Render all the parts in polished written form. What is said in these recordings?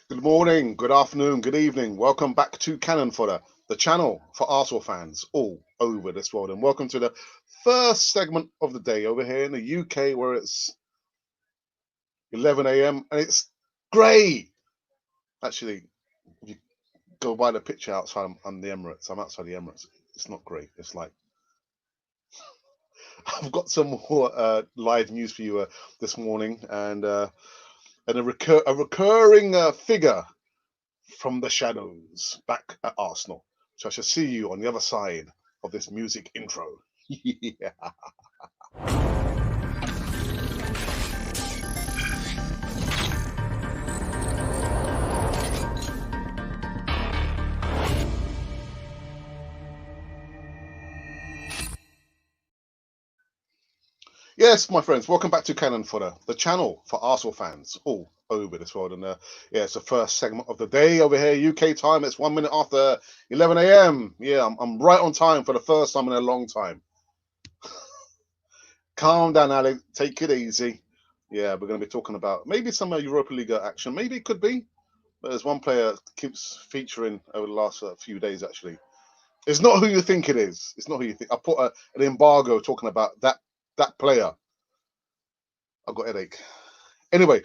Good morning, good afternoon, good evening. Welcome back to Cannon Fodder, the channel for Arsenal fans all over this world. And welcome to the first segment of the day over here in the UK where it's 11 a.m. and it's grey. Actually, if you go by the picture outside, I'm the Emirates. I'm outside the Emirates. It's not grey. It's like, I've got some more live news for you this morning and a recurring figure from the shadows back at Arsenal. So I shall see you on the other side of this music intro. Yeah. Yes, my friends, welcome back to Cannon Fodder, the channel for Arsenal fans all over this world. And yeah, it's the first segment of the day over here, UK time. It's 1 minute after 11 a.m. Yeah, I'm right on time for the first time in a long time. Calm down, Alex. Take it easy. Yeah, we're going to be talking about maybe some Europa League action. Maybe it could be. But there's one player that keeps featuring over the last few days, actually. It's not who you think it is. It's not who you think. I put an embargo talking about that player. I've got a headache. Anyway,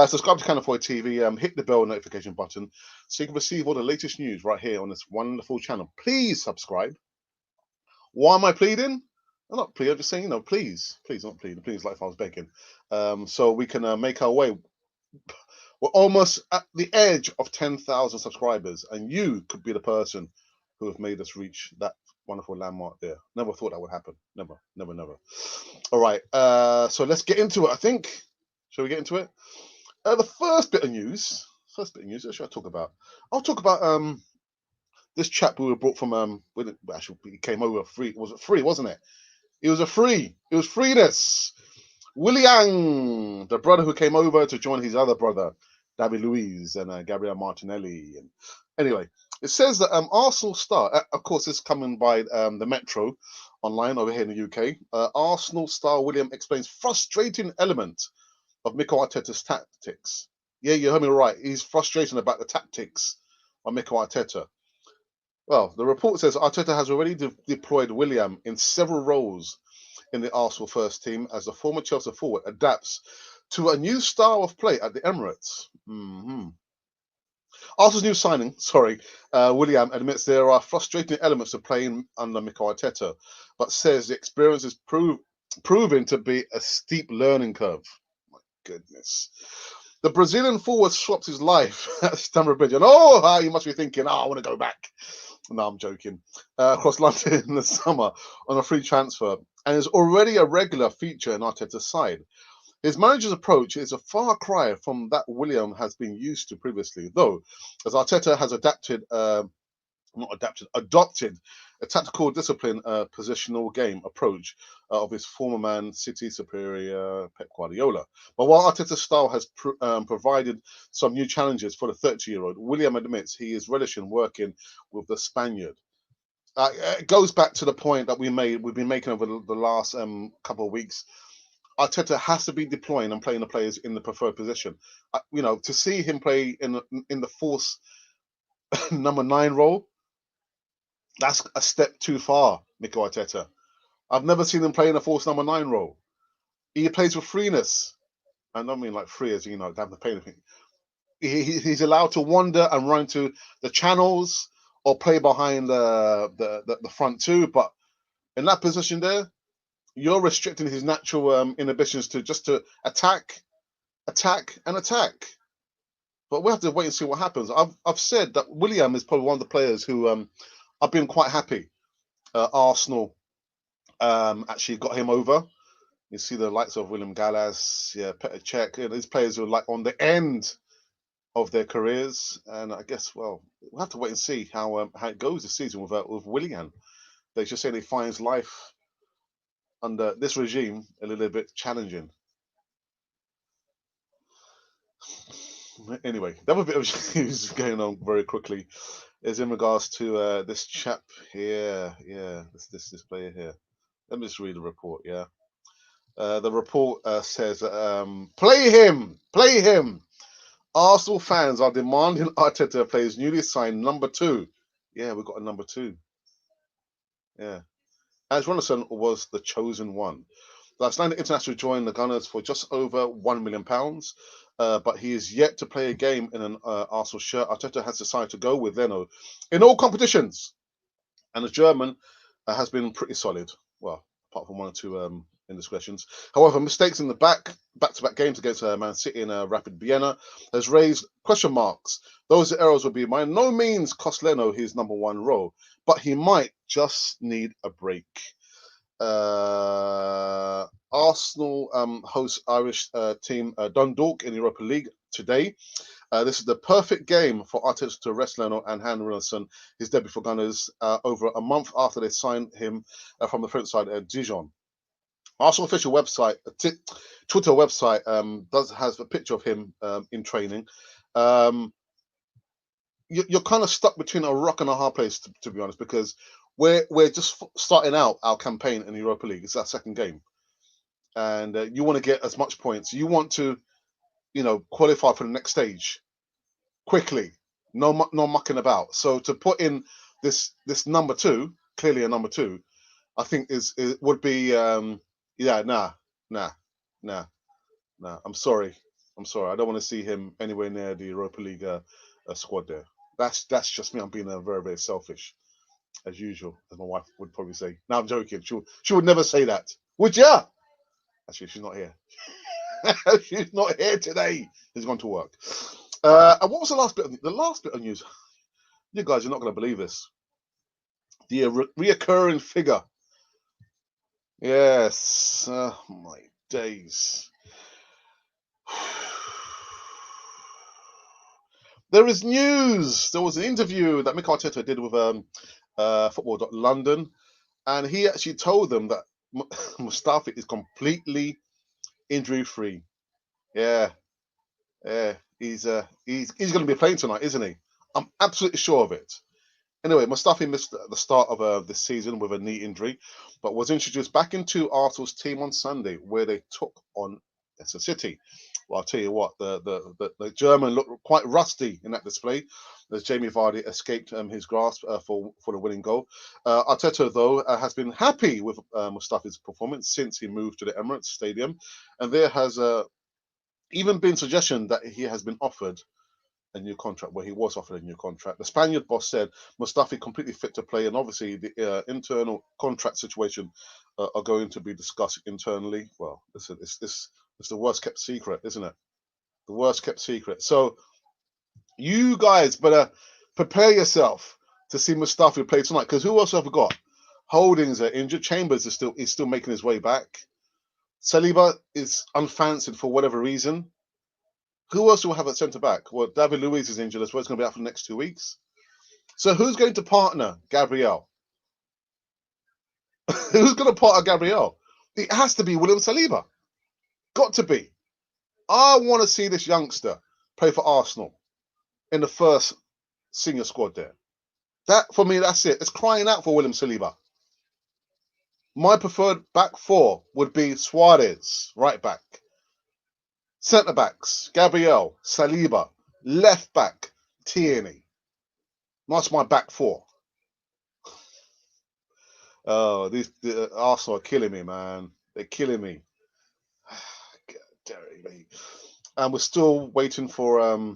subscribe to Cannon Fodder TV. Hit the bell notification button so you can receive all the latest news right here on this wonderful channel. Please subscribe. Why am I pleading? I'm not pleading. I'm just saying, please, please, not pleading. Please, like if I was begging. So we can make our way. We're almost at the edge of 10,000 subscribers, and you could be the person who have made us reach that wonderful landmark there. Never thought that would happen. Never, never, never. All right. So let's get into it, I think. Shall we get into it? The first bit of news. What should I talk about? I'll talk about this chap who we brought from actually he came over free. Was it free? Wasn't it? It was a free. It was freeness. Willian, the brother who came over to join his other brother, David Luiz and Gabriel Martinelli. And anyway, it says that Arsenal star, of course, this is coming by the Metro online over here in the UK. Arsenal star William explains frustrating element of Mikel Arteta's tactics. Yeah, you heard me right. He's frustrated about the tactics of Mikel Arteta. Well, the report says Arteta has already deployed William in several roles in the Arsenal first team as the former Chelsea forward adapts to a new style of play at the Emirates. Arsenal's new signing, William admits there are frustrating elements of playing under Mikel Arteta, but says the experience is proven to be a steep learning curve. My goodness. The Brazilian forward swapped his life at Stamford Bridge. And you must be thinking, I want to go back. No, I'm joking. Across London in the summer on a free transfer and is already a regular feature in Arteta's side. His manager's approach is a far cry from that William has been used to previously, though, as Arteta has adopted a tactical discipline, positional game approach of his former Man City superior Pep Guardiola. But while Arteta's style has provided some new challenges for the 30-year-old, William admits he is relishing working with the Spaniard. It goes back to the point that we've been making over the last couple of weeks. Arteta has to be deploying and playing the players in the preferred position. To see him play in the false number 9 role, that's a step too far, Mikel Arteta. I've never seen him play in a false number 9 role. He plays with freeness. I don't mean like free as, don't have to pay anything. He's allowed to wander and run to the channels or play behind the front two. But in that position there, you're restricting his natural inhibitions to attack. But we'll have to wait and see what happens. I've said that William is probably one of the players who I've been quite happy. Arsenal actually got him over. You see the likes of William Gallas, Petr Cech, these players who are like on the end of their careers. And I guess, well, we'll have to wait and see how it goes this season with Willian. They just say he finds life under this regime a little bit challenging. Anyway, the other bit of news going on very quickly is in regards to this chap here. Yeah, this player here. Let me just read the report. Yeah, the report says, play him. Arsenal fans are demanding Arteta play his newly signed number 2. Yeah, we've got a number 2. Yeah. As Runarsson was the chosen one. The Icelandic international joined the Gunners for just over £1 million, but he is yet to play a game in an Arsenal shirt. Arteta has decided to go with Leno in all competitions, and the German has been pretty solid. Well, apart from 1 or 2 indiscretions. However, mistakes in the back-to-back games against Man City and Rapid Vienna has raised question marks. Those errors would be by no means cost Leno his number 1 role, but he might just need a break. Arsenal hosts Irish team Dundalk in the Europa League today. This is the perfect game for Arteta to rest Leno and hand Runarsson his debut for Gunners over a month after they signed him from the French side Dijon. Arsenal official website, Twitter website, has a picture of him in training. You're kind of stuck between a rock and a hard place, to be honest, because we're just starting out our campaign in the Europa League. It's our second game, and you want to get as much points. You want to, qualify for the next stage quickly. No mucking about. So to put in this number 2, clearly a number 2, I think would be nah. I'm sorry. I don't want to see him anywhere near the Europa League squad there. That's just me. I'm being very, very selfish, as usual, as my wife would probably say. No, I'm joking. She would never say that. Would ya? Actually, she's not here. She's not here today. She's gone to work. And what was the last bit of news? You guys are not going to believe this. The reoccurring figure. Yes. My days. There is news. There was an interview that Mikel Arteta did with Football.London, and he actually told them that Mustafi is completely injury-free. Yeah. He's going to be playing tonight, isn't he? I'm absolutely sure of it. Anyway, Mustafi missed the start of this season with a knee injury, but was introduced back into Arsenal's team on Sunday, where they took on Leicester City. Well, I'll tell you what, the German looked quite rusty in that display, as Jamie Vardy escaped his grasp for the winning goal. Arteta, though, has been happy with Mustafi's performance since he moved to the Emirates Stadium, and there has even been suggestion that he has been offered a new contract, where he was offered a new contract. The Spaniard boss said Mustafi completely fit to play, and obviously the internal contract situation are going to be discussed internally. Well, listen, it's the worst kept secret, isn't it? The worst kept secret. So you guys better prepare yourself to see Mustafi play tonight, because who else have we got? Holdings are injured. Chambers is still making his way back. Saliba is unfancied for whatever reason. Who else will have at centre back? Well, David Luiz is injured as well. He's going to be out for the next 2 weeks. So who's going to partner Gabriel? Who's going to partner Gabriel? It has to be William Saliba. Got to be. I want to see this youngster play for Arsenal in the first senior squad there. That, for me, that's it. It's crying out for William Saliba. My preferred back 4 would be Suarez, right back. Centre backs, Gabriel, Saliba. Left back, Tierney. That's my back 4. Oh, the Arsenal are killing me, man. They're killing me. And we're still waiting for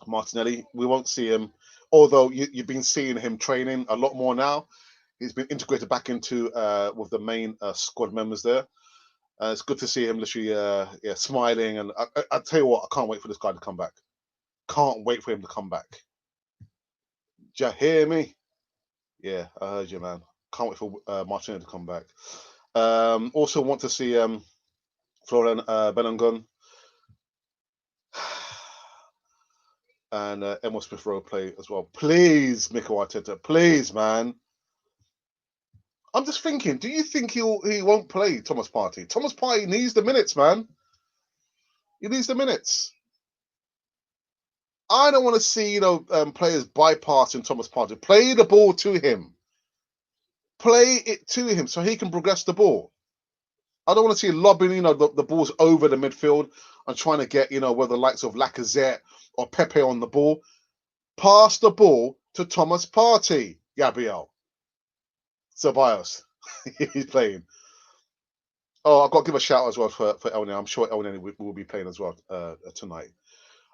Martinelli. We won't see him, although you've been seeing him training a lot more now. He's been integrated back into with the main squad members there. It's good to see him literally smiling. And I tell you what, I can't wait for this guy to come back. Can't wait for him to come back. Do you hear me? Yeah, I heard you, man. Can't wait for Martinelli to come back. Also want to see Florian Benangon and Emil Smith-Rowe play as well. Please, Mikel Arteta. Please, man. I'm just thinking, do you think he won't play Thomas Partey? Thomas Partey needs the minutes, man. He needs the minutes. I don't want to see, players bypassing Thomas Partey. Play the ball to him. Play it to him so he can progress the ball. I don't want to see lobbing, the balls over the midfield and trying to get, whether the likes of Lacazette or Pepe on the ball. Pass the ball to Thomas Partey, Gabriel. Ceballos, he's playing. Oh, I've got to give a shout out as well for Elneny. I'm sure Elneny will be playing as well tonight.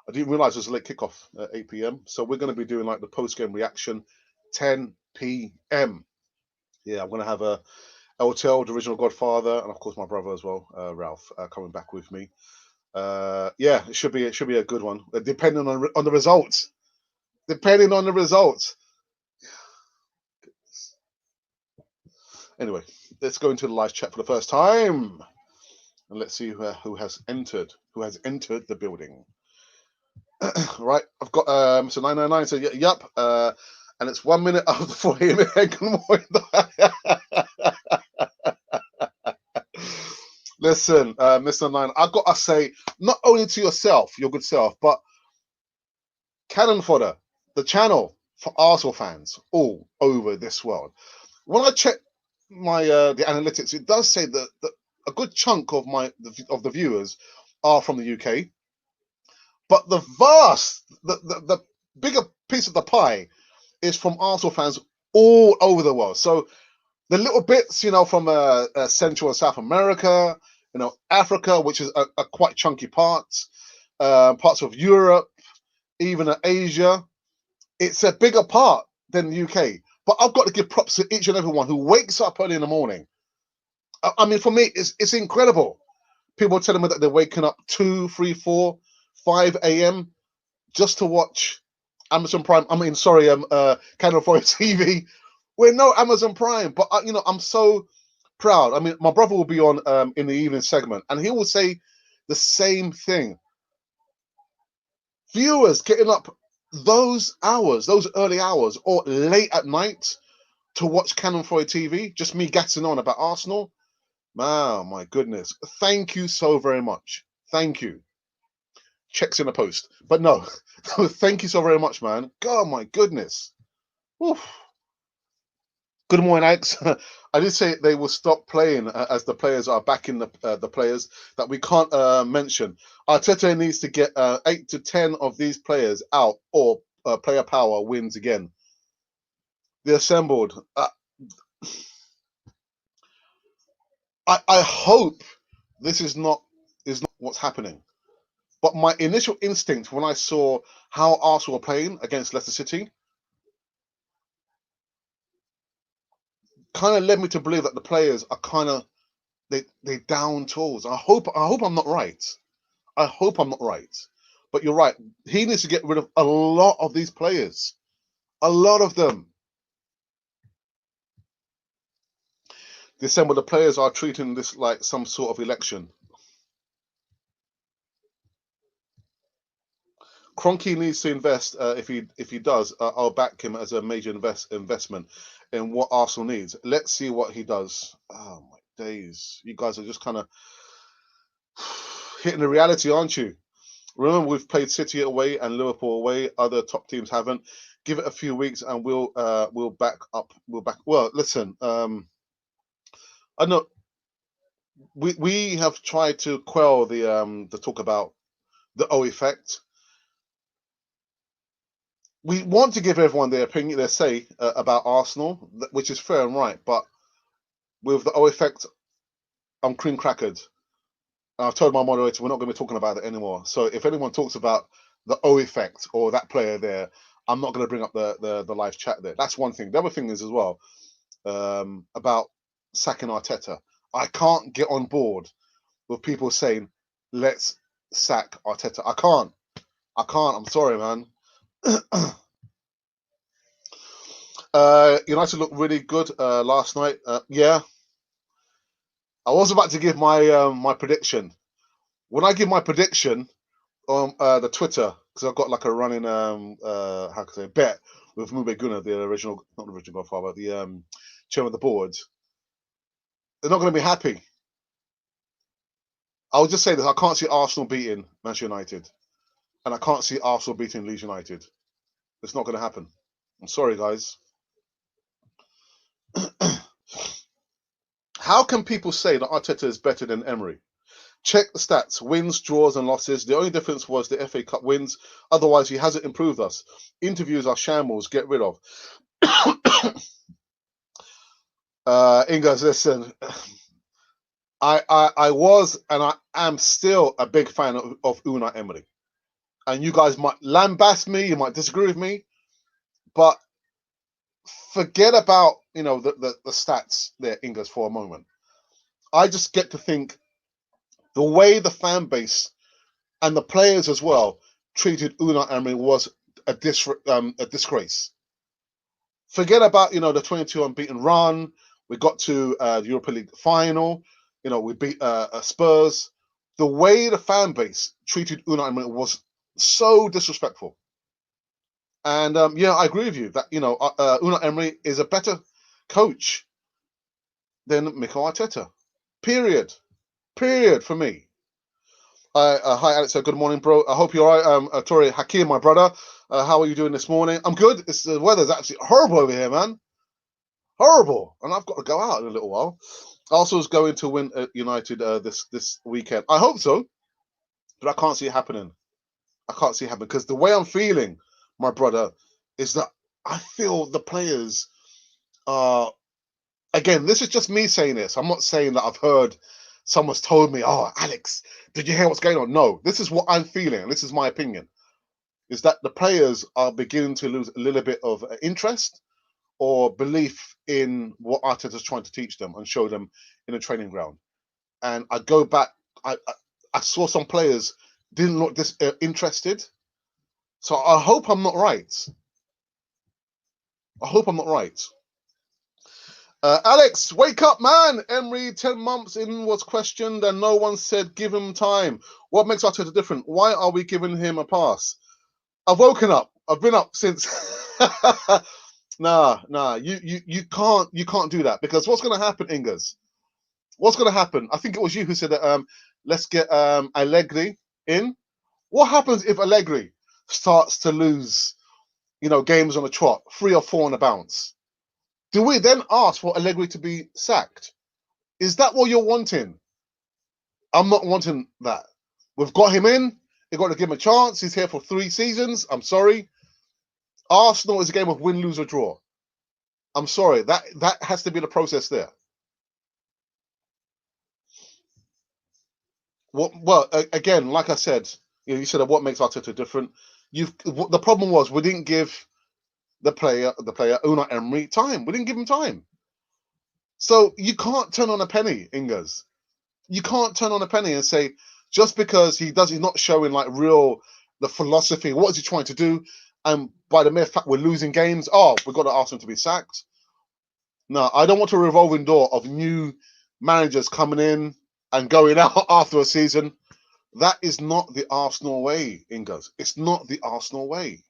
I didn't realise it was a late kickoff at 8 p.m. So we're going to be doing like the post-game reaction, 10 p.m. Yeah, I'm going to have LTL, the original Godfather, and of course my brother as well, Ralph, coming back with me. Yeah, it should be a good one, depending on the results. Depending on the results. Anyway, let's go into the live chat for the first time, and let's see who has entered the building. Right, I've got Mr. 999. So yup, and it's 1 minute after 4 a.m. Good morning. Listen, Mr. 9, I've got to say, not only to yourself, your good self, but Cannon Fodder, the channel for Arsenal fans all over this world. When I check my the analytics, it does say that a good chunk of the viewers are from the UK, but the bigger piece of the pie is from Arsenal fans all over the world. So the little bits, from Central and South America, Africa, which is a quite chunky parts of Europe, even Asia, it's a bigger part than the UK. But I've got to give props to each and everyone who wakes up early in the morning. I mean, for me, it's incredible. People are telling me that they're waking up 2, 3, 4, 5 a.m. just to watch Amazon Prime. I mean, sorry, Canal 4 TV. We're no Amazon Prime, but I'm so proud. I mean, my brother will be on in the evening segment, and he will say the same thing. Viewers getting up those early hours, or late at night to watch Cannon 4 TV, just me gassing on about Arsenal. Oh, my goodness. Thank you so very much. Thank you. Checks in the post. But no, thank you so very much, man. God, my goodness. Oof. Good morning, Alex. I did say they will stop playing as the players are backing the players that we can't mention. Arteta needs to get 8 to 10 of these players out, or player power wins again. The assembled. I hope this is not what's happening. But my initial instinct when I saw how Arsenal were playing against Leicester City kind of led me to believe that the players are kind of they down tools. I hope I'm not right. I hope I'm not right. But you're right. He needs to get rid of a lot of these players. A lot of them. December, the players are treating this like some sort of election. Kroenke needs to invest. If he does, I'll back him as a major investment in what Arsenal needs. Let's see what he does. Oh my days! You guys are just kind of hitting the reality, aren't you? Remember, we've played City away and Liverpool away. Other top teams haven't. Give it a few weeks, and we'll back up. Well, listen. I know we have tried to quell the talk about the O effect. We want to give everyone their opinion, their say about Arsenal, which is fair and right. But with the O effect, I'm cream crackered. I've told my moderator we're not going to be talking about it anymore. So if anyone talks about the O effect or that player there, I'm not going to bring up the live chat there. That's one thing. The other thing is as well about sacking Arteta. I can't get on board with people saying, let's sack Arteta. I can't. I'm sorry, man. United looked really good last night. Yeah. I was about to give my my prediction. When I give my prediction on the Twitter, because I've got like a running how can I say bet with Mube Gunnar, the original, not the original Godfather, the chairman of the board, they're not going to be happy. I'll just say this: I can't see Arsenal beating Manchester United, and I can't see Arsenal beating Leeds United. It's not going to happen. I'm sorry, guys. How can people say that Arteta is better than Emery? Check the stats, wins, draws, and losses. The only difference was the FA Cup wins. Otherwise, he hasn't improved us. Interviews are shambles. Get rid of. Ingas, listen. I was and I am still a big fan of Unai Emery. And you guys might lambast me, you might disagree with me, but forget about the stats there, Ingas, for a moment. I just get to think the way the fan base and the players as well treated Unai Emery was a disgrace. Forget about the 22 unbeaten run. We got to the Europa League final. We beat Spurs. The way the fan base treated Unai Emery was so disrespectful. And I agree with you that Unai Emery is a better coach than Mikel Arteta. Period for me. Hi Alex, good morning, bro. I hope you're all right. Tori Hakim, my brother. How are you doing this morning? I'm good. The weather's absolutely horrible over here, man. Horrible. And I've got to go out in a little while. Arsenal's going to win United this weekend. I hope so, but I can't see it happening. Because the way I'm feeling, my brother, is that I feel the players are. Again, this is just me saying this. I'm not saying that I've heard someone's told me, "Oh, Alex, did you hear what's going on?" No, this is what I'm feeling, and this is my opinion. Is that the players are beginning to lose a little bit of interest or belief in what Arteta is trying to teach them and show them in a training ground. And I go back, I saw some players didn't look this interested. So I hope I'm not right. Alex, wake up, man. Emery, 10 months in, was questioned and no one said give him time. What makes Arteta different? Why are we giving him a pass? I've woken up. I've been up since... Nah. You can't do that, because what's going to happen, Ingas? What's going to happen? I think it was you who said that. Let's get Allegri in. What happens if Allegri starts to lose, games on a trot, 3 or 4 on a bounce? Do we then ask for Allegri to be sacked? Is that what you're wanting? I'm not wanting that. We've got him in. You've got to give him a chance. He's here for 3 seasons. I'm sorry. Arsenal is a game of win, lose, or draw. I'm sorry. That has to be the process there. Well, again, like I said, you said what makes Arteta different. The problem was we didn't give the player Unai Emery time. We didn't give him time. So you can't turn on a penny, Ingas. You can't turn on a penny and say just because he's not showing like the philosophy. What is he trying to do? And by the mere fact we're losing games, we've got to ask him to be sacked. No, I don't want a revolving door of new managers coming in and going out after a season. That is not the Arsenal way, Ingas. It's not the Arsenal way.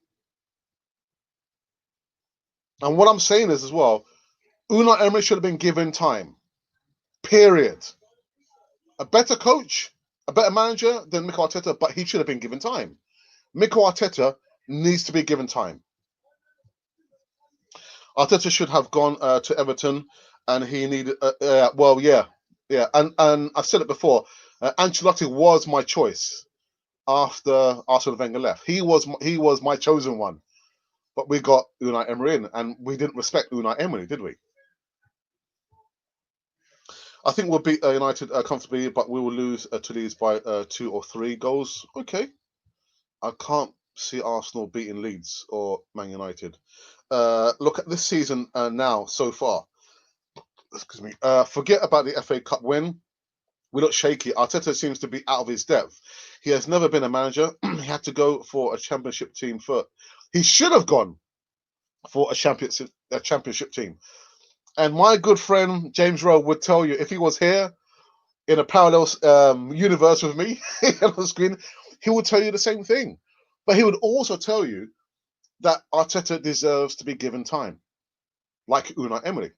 And what I'm saying is as well, Unai Emery should have been given time. Period. A better coach, a better manager than Mikel Arteta, but he should have been given time. Mikel Arteta needs to be given time. Arteta should have gone to Everton, and he needed. And I've said it before. Ancelotti was my choice after Arsene Wenger left. He was my chosen one, but we got Unai Emery in, and we didn't respect Unai Emery, did we? I think we'll beat United comfortably, but we will lose to Leeds by 2 or 3 goals. Okay, I can't see Arsenal beating Leeds or Man United. Look at this season now so far. Excuse me. Forget about the FA Cup win. We look shaky. Arteta seems to be out of his depth. He has never been a manager. He had to go for a championship team first. He should have gone for a championship team. And my good friend James Rowe would tell you, if he was here in a parallel universe with me on the screen, he would tell you the same thing. But he would also tell you that Arteta deserves to be given time, like Unai Emery.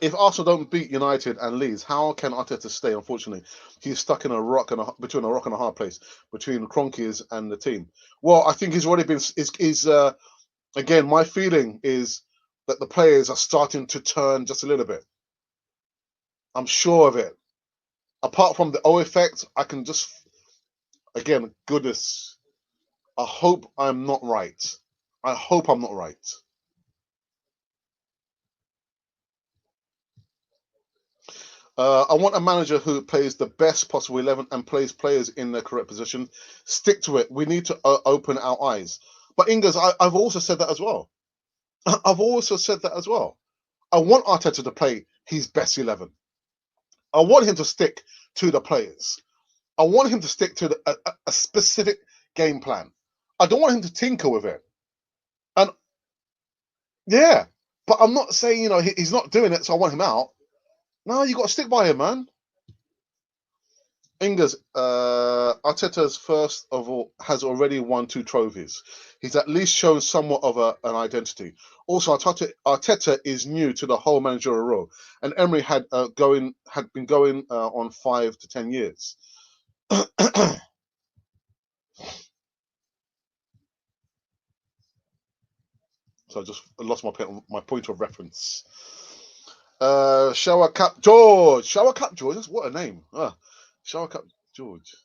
If Arsenal don't beat United and Leeds, how can Arteta stay? Unfortunately, he's stuck in between a rock and a hard place between Kroenkes and the team. Well, I think he's already been. Again, my feeling is that the players are starting to turn just a little bit. I'm sure of it. Apart from the O effect, I can just, again, goodness, I hope I'm not right. I hope I'm not right. I want a manager who plays the best possible 11 and plays players in their correct position. Stick to it. We need to open our eyes. But Ingers, I've also said that as well. I've also said that as well. I want Arteta to play his best 11. I want him to stick to the players. I want him to stick to a specific game plan. I don't want him to tinker with it. And yeah, but I'm not saying, he's not doing it, so I want him out. No, you got to stick by him, man. Ingers, Arteta's first of all has already won 2 trophies. He's at least shown somewhat of an identity. Also, Arteta is new to the whole managerial role, and Emery had been going on 5 to 10 years. So I just lost my point of reference. Shower Cap George. Shower Cap George. That's what a name. Shower Cap George.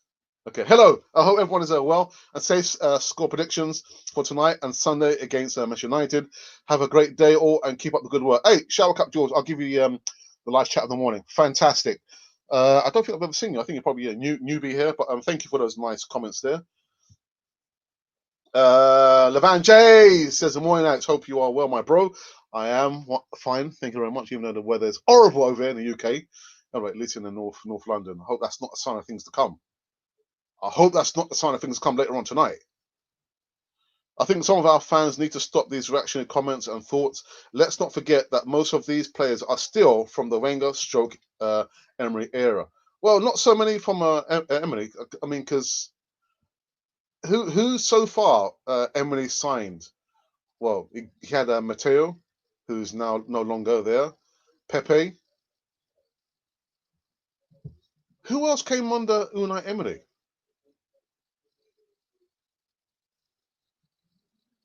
Okay. Hello. I hope everyone is well and safe. Score predictions for tonight and Sunday against Manchester United. Have a great day all and keep up the good work. Hey, Shower Cap George. I'll give you the live chat of the morning. Fantastic. I don't think I've ever seen you. I think you're probably a newbie here, but thank you for those nice comments there. Levan J says, "Good morning, Alex. Hope you are well, my bro. I am fine. Thank you very much. Even though the weather is horrible over here in the UK, all right, at least in the North London. I hope that's not a sign of things to come. I hope that's not the sign of things to come later on tonight. I think some of our fans need to stop these reactionary comments and thoughts. Let's not forget that most of these players are still from the Wenger Emery era. Well, not so many from Emery. I mean, because who so far Emery signed? Well, he had Matteo, who's now no longer there. Pepe. Who else came under Unai Emery?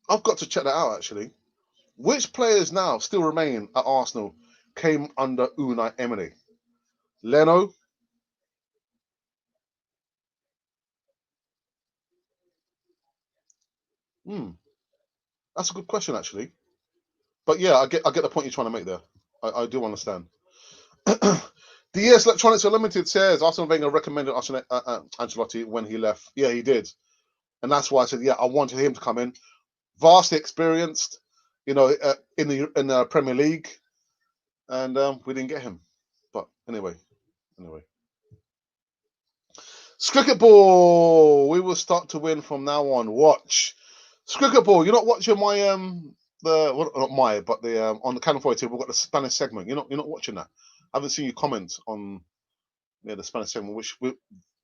I've got to check that out, actually. Which players now still remain at Arsenal came under Unai Emery? Leno? Hmm, that's a good question, actually. But yeah, I get the point you're trying to make there. I do understand. DS Electronics Unlimited says Arsene Wenger recommended Ancelotti when he left. Yeah, he did. And that's why I said, yeah, I wanted him to come in. Vastly experienced, in the Premier League, and we didn't get him. But anyway. Cricket ball. We will start to win from now on. Watch. Cricket ball. You're not watching my not my, but the on the Cannon 42. We've got the Spanish segment. You're not watching that. I haven't seen you comment on the Spanish segment, which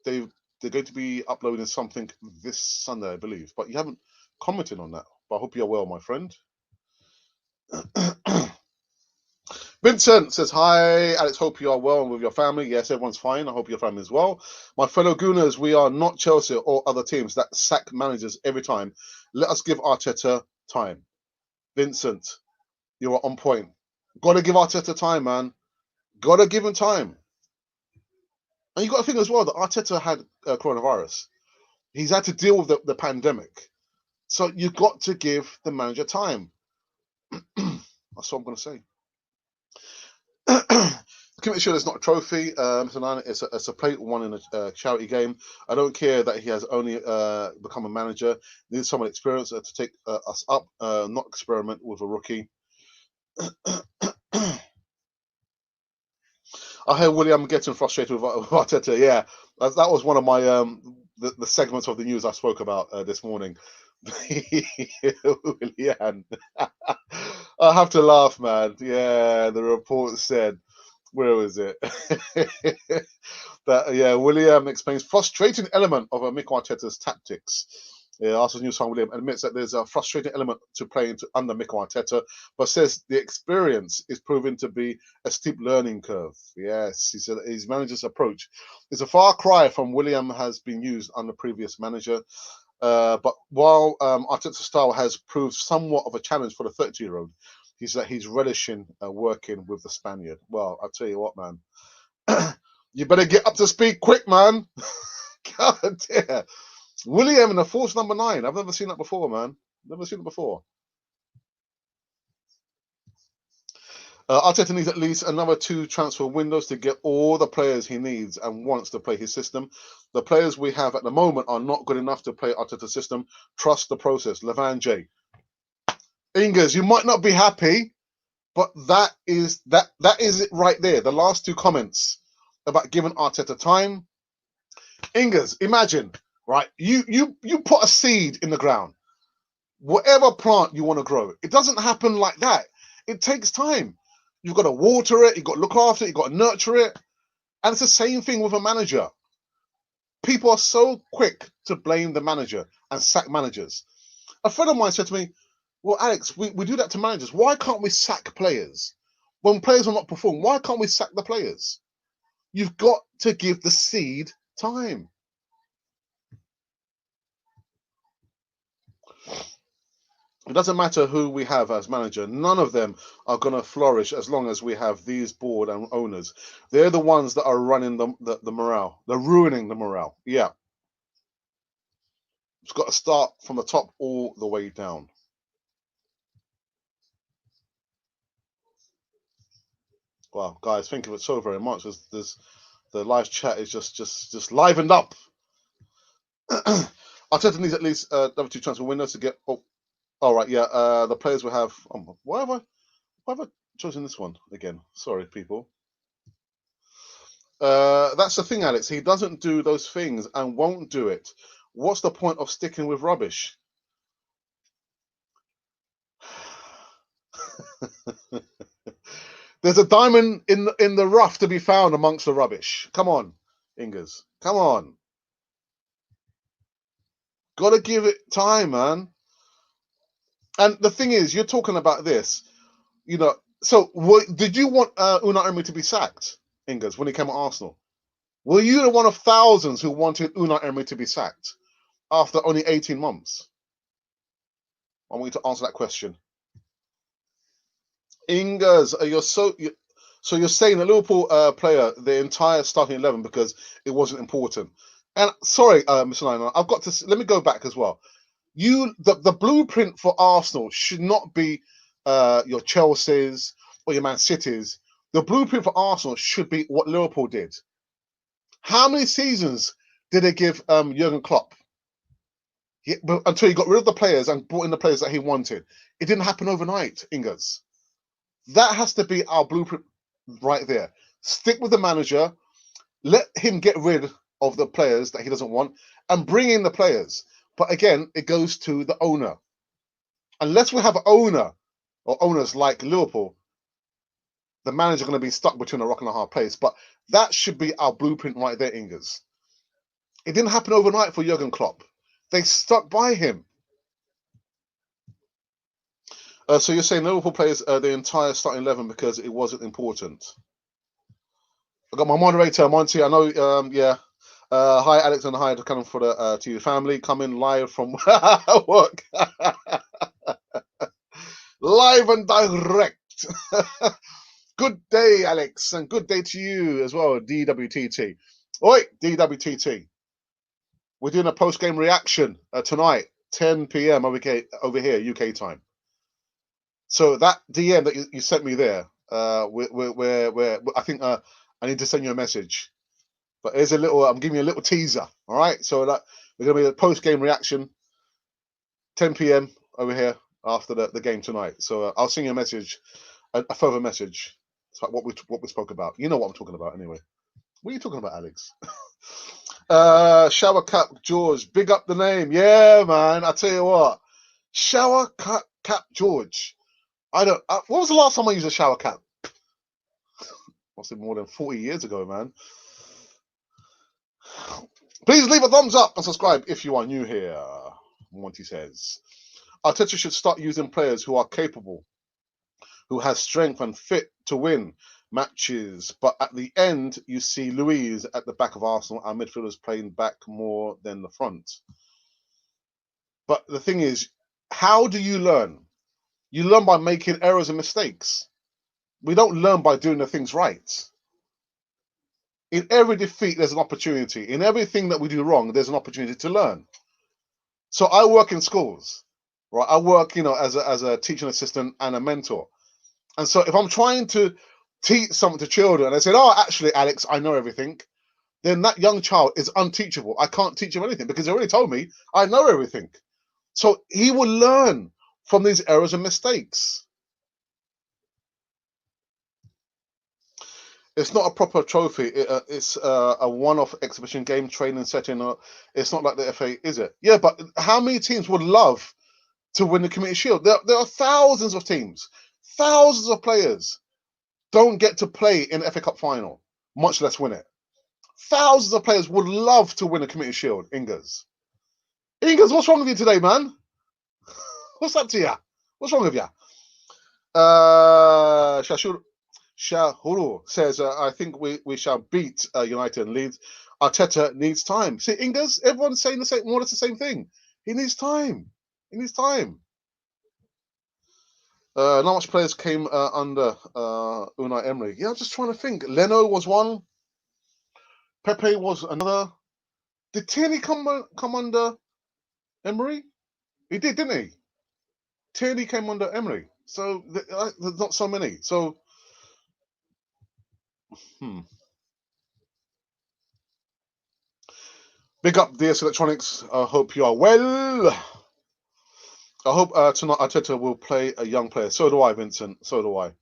they're going to be uploading something this Sunday, I believe. But you haven't commented on that. But I hope you're well, my friend. Vincent says, "Hi, Alex. Hope you are well and with your family. Yes, everyone's fine. I hope your family is well. My fellow Gooners, we are not Chelsea or other teams that sack managers every time. Let us give Arteta time." Vincent, you are on point. Got to give Arteta time, man. Got to give him time. And you got to think as well that Arteta had coronavirus. He's had to deal with the pandemic. So you've got to give the manager time. That's what I'm going to say. Commit sure it's not a trophy, Mr. Nine. It's a plate won in a charity game. I don't care that he has only become a manager. Needs someone experienced to take us up, not experiment with a rookie. I hear Willian getting frustrated with Arteta. Yeah, that was one of my the segments of the news I spoke about this morning. Willian, I have to laugh, man. Yeah, the report said, where was it? That William explains frustrating element of Mikel Arteta's tactics. Yeah, Arsenal news fan William admits that there's a frustrating element to playing under Mikel Arteta, but says the experience is proving to be a steep learning curve. Yes, he said his manager's approach is a far cry from William has been used under previous manager. But while Arteta's style has proved somewhat of a challenge for the 32-year-old, he's relishing working with the Spaniard. Well, I'll tell you what, man. You better get up to speed quick, man. God damn. Willian in the force number 9. I've never seen that before, man. Never seen it before. Arteta needs at least another 2 transfer windows to get all the players he needs and wants to play his system. The players we have at the moment are not good enough to play Arteta's system. Trust the process. Levan J. Ingers, you might not be happy, but that is it right there. The last 2 comments about giving Arteta time. Ingers, imagine, right? You put a seed in the ground. Whatever plant you want to grow, it doesn't happen like that. It takes time. You've got to water it, you've got to look after it, you've got to nurture it. And it's the same thing with a manager. People are so quick to blame the manager and sack managers. A friend of mine said to me, well, Alex, we do that to managers. Why can't we sack players? When players are not performing, why can't we sack the players? You've got to give the seed time. It doesn't matter who we have as manager. None of them are going to flourish as long as we have these board and owners. They're the ones that are running the morale. They're ruining the morale. Yeah. It's got to start from the top all the way down. Wow, guys, thank you so very much. The live chat is just livened up. Arteta needs at least another 2 transfer windows to get... Oh, all right, yeah. The players will have... why have I chosen this one again? Sorry, people. That's the thing, Alex. He doesn't do those things and won't do it. What's the point of sticking with rubbish? There's a diamond in the rough to be found amongst the rubbish. Come on, Ingers. Come on. Got to give it time, man. And the thing is, you're talking about this, you know. So, did you want Unai Emery to be sacked, Ingers, when he came to Arsenal? Were you the one of thousands who wanted Unai Emery to be sacked after only 18 months? I want you to answer that question. Ingers, so you're saying the Liverpool player, the entire starting 11, because it wasn't important. And sorry, Mr. Lionel, I've got to let me go back as well. The blueprint for Arsenal should not be your Chelsea's or your Man City's. The blueprint for Arsenal should be what Liverpool did. How many seasons did they give Jurgen Klopp? Until he got rid of the players and brought in the players that he wanted. It didn't happen overnight, Ingers. That has to be our blueprint right there. Stick with the manager. Let him get rid of the players that he doesn't want and bring in the players. But again, it goes to the owner. Unless we have an owner or owners like Liverpool, the manager going to be stuck between a rock and a hard place. But that should be our blueprint right there, Ingers. It didn't happen overnight for Jurgen Klopp. They stuck by him. So you're saying Liverpool plays the entire starting 11 because it wasn't important. I got my moderator, Monty. I know, yeah. Hi, Alex, and hi to come for the TV family. Coming live from work. Live and direct. Good day, Alex, and good day to you as well, DWTT. Oi, DWTT. We're doing a post-game reaction tonight, 10 p.m. over here, UK time. So that DM that you sent me there, where I think I need to send you a message. But there's I'm giving you a little teaser. All right. So that we're going to be a post-game reaction, 10 p.m. over here after the game tonight. So I'll send you a message, a further message. It's like what we spoke about. You know what I'm talking about anyway. What are you talking about, Alex? Shower Cap George, big up the name. Yeah, man. I tell you what, Shower Cap George. What was the last time I used a shower cap? Must have been more than 40 years ago, man. Please leave a thumbs up and subscribe if you are new here, Monty says. Arteta should start using players who are capable, who has strength and fit to win matches. But at the end, you see Luiz at the back of Arsenal, our midfielders playing back more than the front. But the thing is, how do you learn? You learn by making errors and mistakes. We don't learn by doing the things right. In every defeat, there's an opportunity. In everything that we do wrong, there's an opportunity to learn. So I work in schools, right? I work, as a teaching assistant and a mentor. And so if I'm trying to teach something to children and they say, oh, actually, Alex, I know everything, then that young child is unteachable. I can't teach him anything because they already told me I know everything. So he will learn from these errors and mistakes. It's not a proper trophy. It's a one-off exhibition game training setting. It's not like the FA, is it? Yeah, but how many teams would love to win the Community Shield? There are thousands of teams, thousands of players don't get to play in the FA Cup final, much less win it. Thousands of players would love to win a Community Shield. Ingers, what's wrong with you today, man? What's up to you? What's wrong with you? Shahuru says, I think we shall beat United and Leeds. Arteta needs time. See, Ingers, everyone's saying more or less the same thing. He needs time. He needs time. Not much players came under Unai Emery. Yeah, I'm just trying to think. Leno was one. Pepe was another. Did Tierney come under Emery? He did, didn't he? Tierney came under Emery. So there's not so many. So, Big up DS Electronics. I hope you are well. I hope tonight Arteta will play a young player. So do I, Vincent. So do I.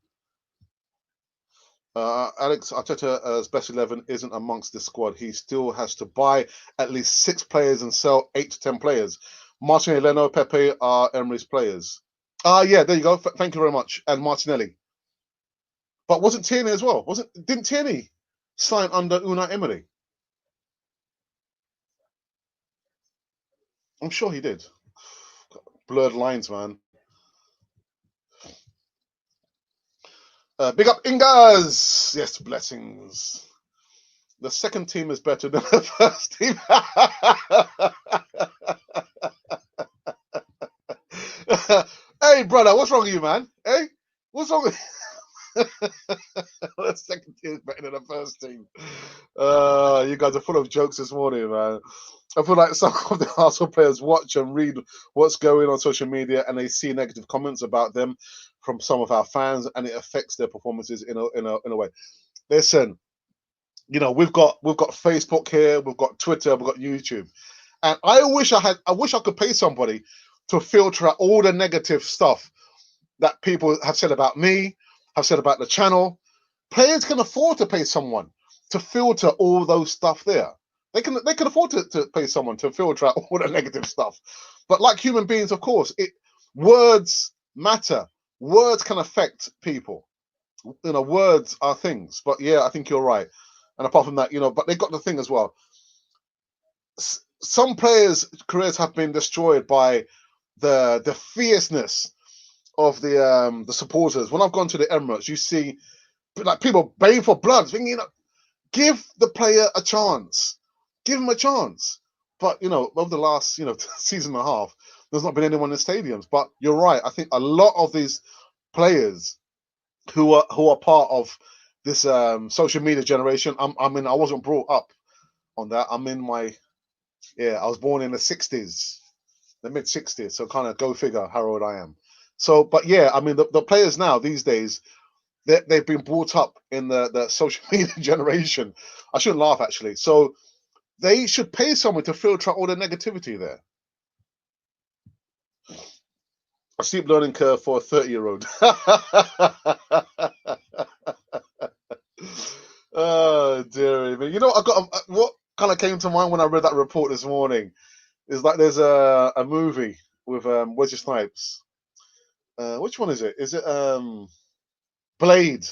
Alex, Arteta's best 11 isn't amongst this squad. He still has to buy at least 6 players and sell 8 to 10 players. Martinelli, Leno, Pepe are Emery's players. Yeah, there you go. Thank you very much. And Martinelli. But wasn't Tierney as well? Didn't Tierney sign under Unai Emery? I'm sure he did. Blurred lines, man. Big up Ingas. Yes, blessings. The second team is better than the first team. Hey, brother, what's wrong with you, man? Hey, what's wrong with the second team is better than the first team? You guys are full of jokes this morning, man. I feel like some of the Arsenal players watch and read what's going on social media, and they see negative comments about them from some of our fans, and it affects their performances in a way. Listen, we've got Facebook here, we've got Twitter, we've got YouTube, and I wish I could pay somebody to filter out all the negative stuff that people have said about me, have said about the channel. Players can afford to pay someone to filter all those stuff there. They can afford to pay someone to filter out all the negative stuff. But like human beings, of course, words matter. Words can affect people. Words are things. But yeah, I think you're right. And apart from that, but they got the thing as well. Some players' careers have been destroyed by the fierceness of the supporters. When I've gone to the Emirates, you see like people baying for blood, thinking, give the player a chance. Give him a chance. But, over the last, season and a half, there's not been anyone in stadiums. But you're right. I think a lot of these players who are part of this social media generation, I wasn't brought up on that. I was born in the 60s, the mid 60s. So kind of go figure how old I am. So, but yeah, the players now these days, they've been brought up in the social media generation. I shouldn't laugh, actually. So they should pay someone to filter out all the negativity there. A steep learning curve for a 30-year-old. Oh, dear me. I got what kind of came to mind when I read that report this morning is like there's a movie with Wesley Snipes. Which one is it? Is it Blade?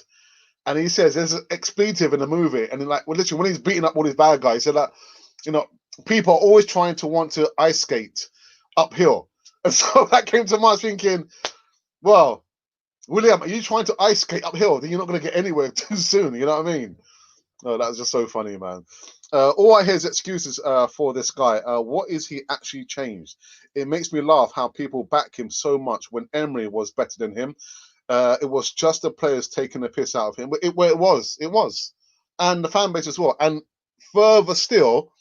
And he says there's an expletive in the movie, and literally when he's beating up all these bad guys, he said that people are always trying to want to ice skate uphill, and so that came to mind, thinking, well, William, are you trying to ice skate uphill? Then you're not going to get anywhere too soon. You know what I mean? No, that was just so funny, man. All I hear is excuses for this guy. What is he actually changed? It makes me laugh how people back him so much when Emery was better than him. It was just the players taking the piss out of him. It was, and the fan base as well. And further still,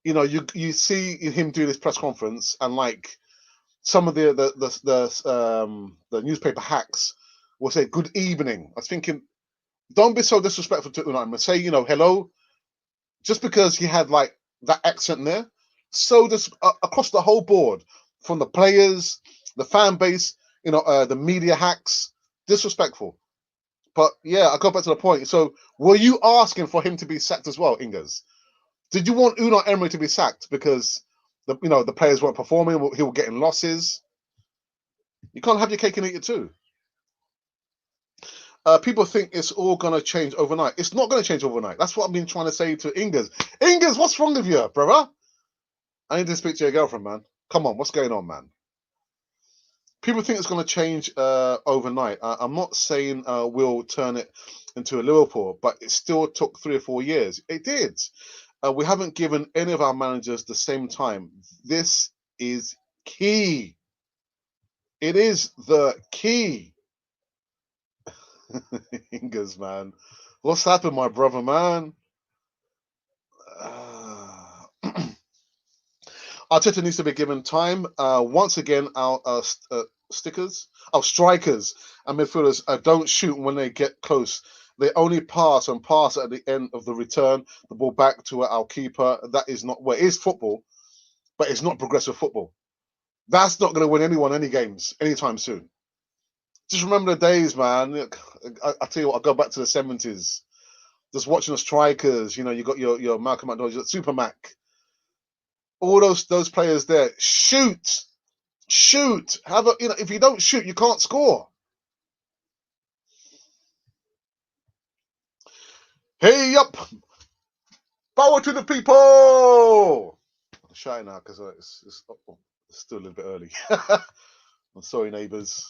you know, you see him do this press conference, and like some of the newspaper hacks will say good evening. I was thinking, don't be so disrespectful to Unai. Say, you know, hello, just because he had like that accent there. So just across the whole board, from the players, the fan base, you know, the media hacks, disrespectful. But yeah, I go back to the point. So were you asking for him to be sacked as well, Ingers? Did you want Unai Emery to be sacked because the players weren't performing, he was getting losses? You can't have your cake and eat it too. People think it's all going to change overnight. It's not going to change overnight. That's what I've been trying to say to Ingers. Ingers, what's wrong with you, brother? I need to speak to your girlfriend, man. Come on, what's going on, man? People think it's going to change overnight. I'm not saying we'll turn it into a Liverpool, but it still took 3 or 4 years. It did. We haven't given any of our managers the same time. This is key. It is the key. Ingers, man. What's happened, my brother, man? Arteta needs to be given time. Once again, our strikers and midfielders don't shoot when they get close. They only pass and pass at the end of the return, the ball back to our keeper. That is not, well, it is football, but it's not progressive football. That's not going to win anyone any games anytime soon. Just remember the days, man. I tell you what, I go back to the 70s. Just watching the strikers, you know, you got your Malcolm McDonald, you got Super Mac. All those players there, shoot. Have a, you know, if you don't shoot, you can't score. Hey up, power to the people. I'm shy now because it's still a little bit early. I'm sorry, neighbours.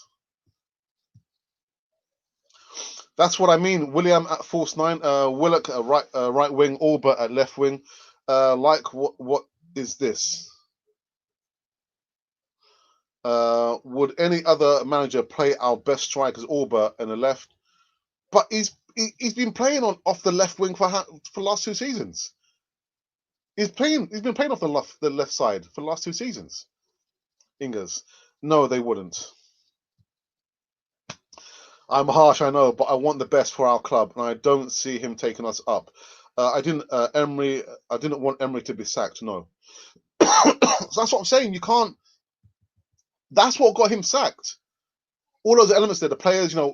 That's what I mean. Willian at false 9, Willock at right wing, Albert at left wing. Like what is this? Would any other manager play our best strikers, Albert and the left? But he's been playing off the left wing for the last 2 seasons. He's been playing off the left side for the last 2 seasons. Ingers, no, they wouldn't. I'm harsh, I know, but I want the best for our club, and I don't see him taking us up. I didn't want Emery to be sacked. No, so that's what I'm saying. You can't. That's what got him sacked. All those elements there, the players, you know,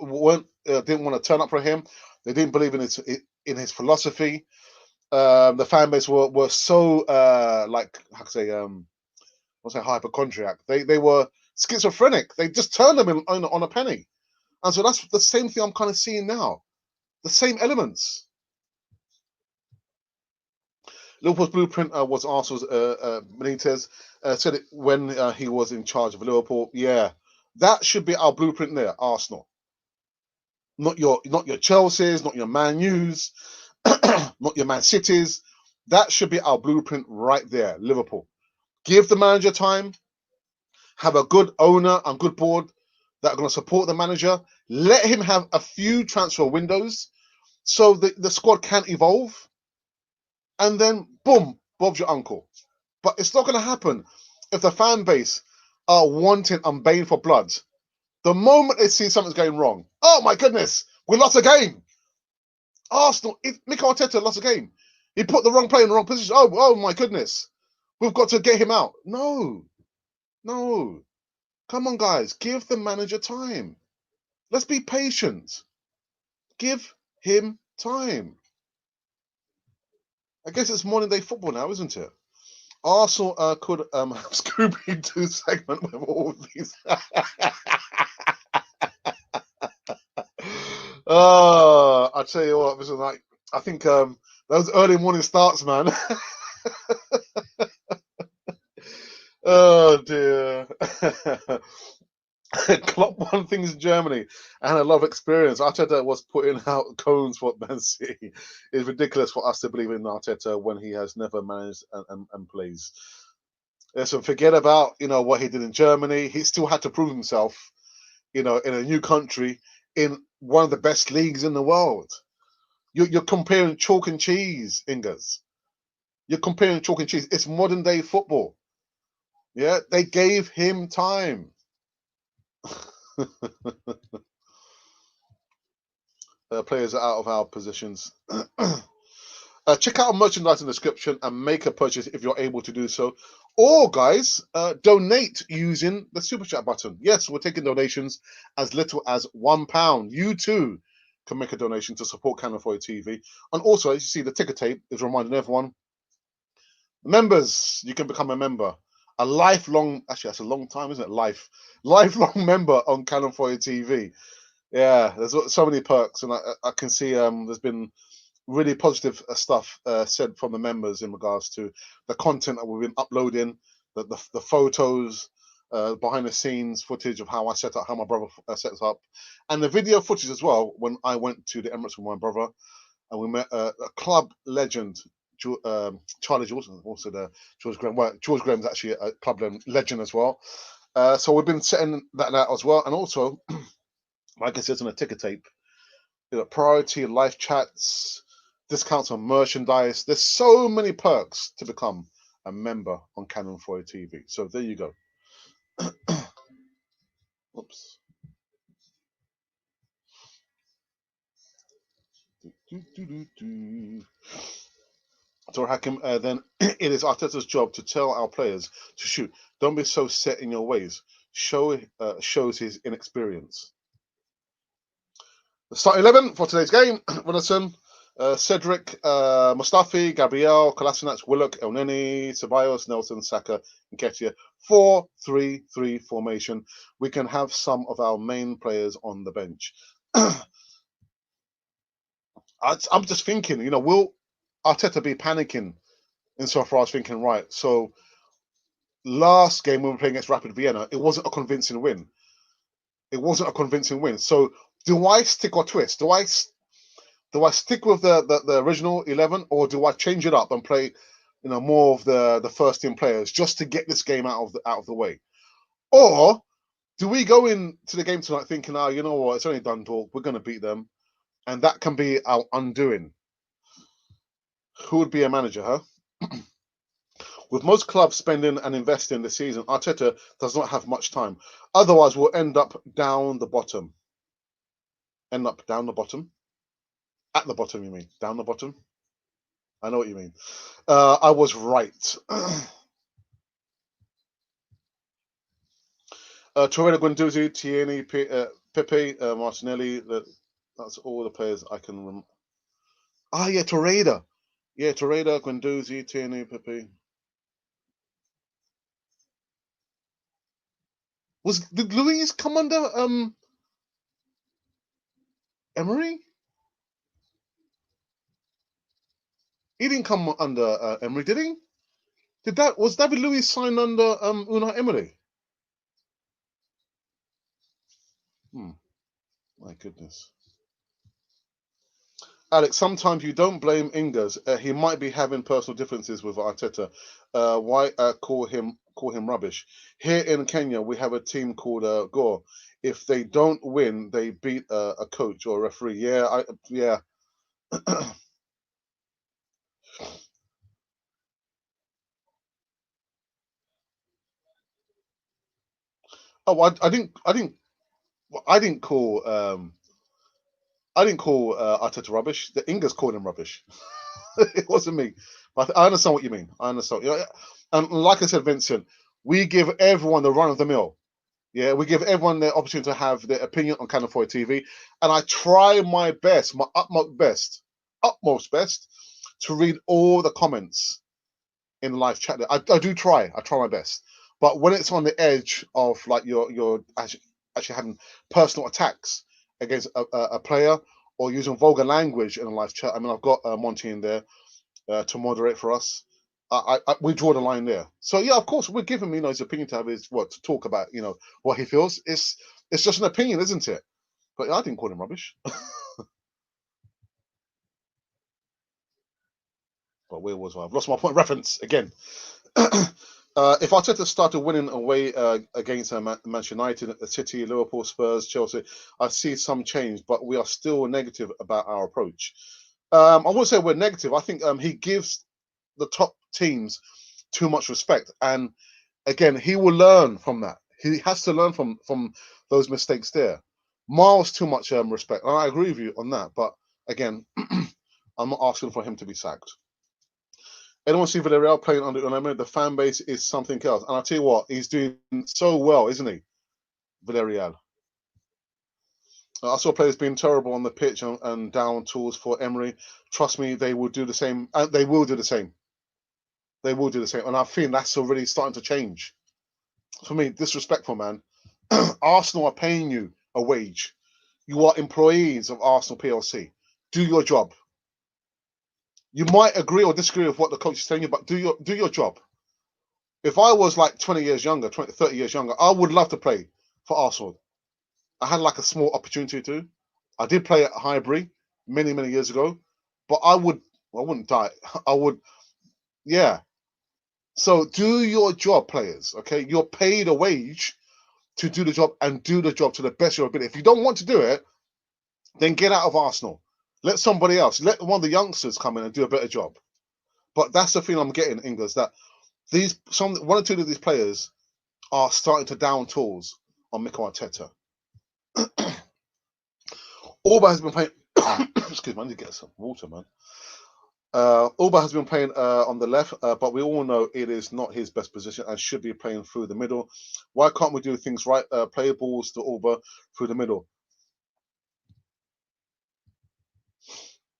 didn't want to turn up for him. They didn't believe in his philosophy. The fan base were so like, how can I say, what's that, hypochondriac. They were schizophrenic. They just turned them on a penny. And so that's the same thing I'm kind of seeing now. The same elements. Liverpool's blueprint was Arsenal's Benitez. Said it when he was in charge of Liverpool. Yeah, that should be our blueprint there, Arsenal. Not your Chelsea's, not your Man U's, not your Man City's. That should be our blueprint right there, Liverpool. Give the manager time. Have a good owner and good board that are going to support the manager. Let him have a few transfer windows so the squad can evolve. And then, boom, Bob's your uncle. But it's not going to happen if the fan base are wanting and baying for blood. The moment they see something's going wrong, oh my goodness, we lost a game. Arsenal, Mikel Arteta lost a game. He put the wrong player in the wrong position. Oh my goodness, we've got to get him out. No. Come on, guys, give the manager time. Let's be patient. Give him time. I guess it's modern day football now, isn't it? Arsenal could have Scooby-Doo segment with all of these. I tell you what, this is like, I think those early morning starts, man. Oh dear. Klopp won things in Germany and a lot of experience. Arteta was putting out cones for Man City. It's ridiculous for us to believe in Arteta when he has never managed and plays. So forget about what he did in Germany. He still had to prove himself, in a new country in one of the best leagues in the world. You're comparing chalk and cheese, Ingers. You're comparing chalk and cheese. It's modern day football. Yeah, they gave him time. Players are out of our positions. Check out our merchandise in the description and make a purchase if you're able to do so. Or, guys, donate using the super chat button. Yes, we're taking donations as little as £1. You too can make a donation to support Cannon Foy TV. And also, as you see, the ticker tape is reminding everyone, members, you can become a member. A lifelong, actually, that's a long time, isn't it? Lifelong member on Cannon Foy TV. Yeah, there's so many perks, and I can see there's been really positive stuff said from the members in regards to the content that we've been uploading, the photos, behind the scenes footage of how I set up, how my brother sets up, and the video footage as well. When I went to the Emirates with my brother, and we met a club legend, Charlie George, also the George Graham. Well, George Graham's actually a club legend as well. So we've been setting that out as well, and also, like I said on the ticker tape, priority live chats, discounts on merchandise. There's so many perks to become a member on Cannon Foy TV. So there you go. Oops. So Hakim, then it is Arteta's job to tell our players to shoot. Don't be so set in your ways. Shows his inexperience. The starting 11 for today's game: Runarsson, Cedric, Mustafi, Gabriel, Kolasinac, Willock, Elneny, Ceballos, Nelson, Saka, and Nketiah. 4-3-3 formation. We can have some of our main players on the bench. I'm just thinking, will Arteta be panicking insofar as thinking, right, so last game when we were playing against Rapid Vienna, it wasn't a convincing win. So do I stick or twist? Do I stick with the original 11, or do I change it up and play, more of the first team players just to get this game out of the way? Or do we go into the game tonight thinking, you know what, it's only Dundalk, we're going to beat them, and that can be our undoing? Who would be a manager, huh? With most clubs spending and investing this season, Arteta does not have much time. Otherwise, we'll end up down the bottom. End up down the bottom? At the bottom, you mean? Down the bottom? I know what you mean. I was right. Torreira, Guendouzi, Tierney, Pepe, Martinelli. That's all the players I can remember. Yeah, Torreira. Yeah, Torreira, Guendouzi, Tierney, Pepe. Did Luis come under Emery? He didn't come under Emery, did he? Was David Luiz signed under Unai Emery? My goodness. Alex, sometimes you don't blame Ingers. He might be having personal differences with Arteta. Why call him rubbish? Here in Kenya, we have a team called Gore. If they don't win, they beat a coach or a referee. Yeah. Oh, I didn't call Arteta rubbish. The Ingers called him rubbish. It wasn't me. But I understand what you mean. I understand. Like I said, Vincent, we give everyone the run of the mill. Yeah, we give everyone the opportunity to have their opinion on Cannon Foy TV, and I try my best, my utmost best, to read all the comments in live chat. I do try. I try my best, but when it's on the edge of like you're actually having personal attacks against a player or using vulgar language in a live chat. I mean, I've got Monty in there to moderate for us. we draw the line there. So yeah, of course, we'll give him, his opinion to have his to talk about, what he feels. It's just an opinion, isn't it? But I didn't call him rubbish. But where was I? I've lost my point of reference again. If Arteta started winning away against Manchester United, City, Liverpool, Spurs, Chelsea, I see some change, but we are still negative about our approach. I wouldn't say we're negative. I think he gives the top teams too much respect, and again, he will learn from that. He has to learn from those mistakes there. Miles too much respect, and I agree with you on that. But again, I'm not asking for him to be sacked. Anyone see Villarreal playing under Emery? The fan base is something else. And I'll tell you what, he's doing so well, isn't he? Villarreal. I saw players being terrible on the pitch and down tools for Emery. Trust me, they will do the same. They will do the same. They will do the same. And I think that's already starting to change. For me, disrespectful, man. Arsenal are paying you a wage. You are employees of Arsenal PLC. Do your job. You might agree or disagree with what the coach is telling you, but do your job. If I was like 20 years younger, 30 years younger, I would love to play for Arsenal. I had like a small opportunity to. I did play at Highbury many, many years ago, but I wouldn't die. I would, yeah. So do your job, players, okay? You're paid a wage to do the job and do the job to the best of your ability. If you don't want to do it, then get out of Arsenal. Let somebody else, let one of the youngsters come in and do a better job. But that's the thing I'm getting, Ingers, that one or two of these players are starting to down tools on Mikel Arteta. Alba has been playing. Excuse me, I need to get some water, man. Alba has been playing on the left, but we all know it is not his best position and should be playing through the middle. Why can't we do things right? Play balls to Alba through the middle.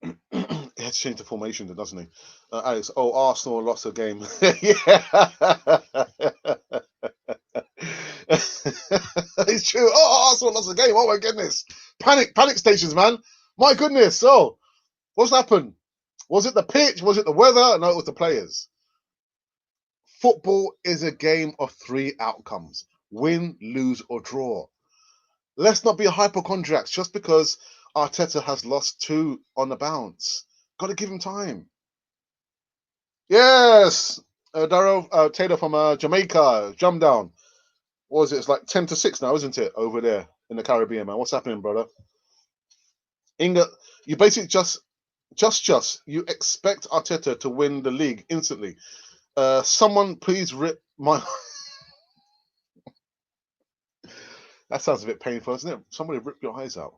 He had to change the formation, doesn't he? Alex, Arsenal lost a game. Yeah. It's true. Arsenal lost a game. Oh my goodness. Panic stations, man. My goodness. So, what's happened? Was it the pitch? Was it the weather? No, it was the players. Football is a game of 3 outcomes. Win, lose, or draw. Let's not be hypochondriacs just because Arteta has lost 2 on the bounce. Got to give him time. Yes. Daryl Taylor from Jamaica. Jump down. What was it? It's like 10-6 now, isn't it? Over there in the Caribbean, man. What's happening, brother? Inga, you basically just you expect Arteta to win the league instantly. Someone please rip my. That sounds a bit painful, doesn't it? Somebody rip your eyes out.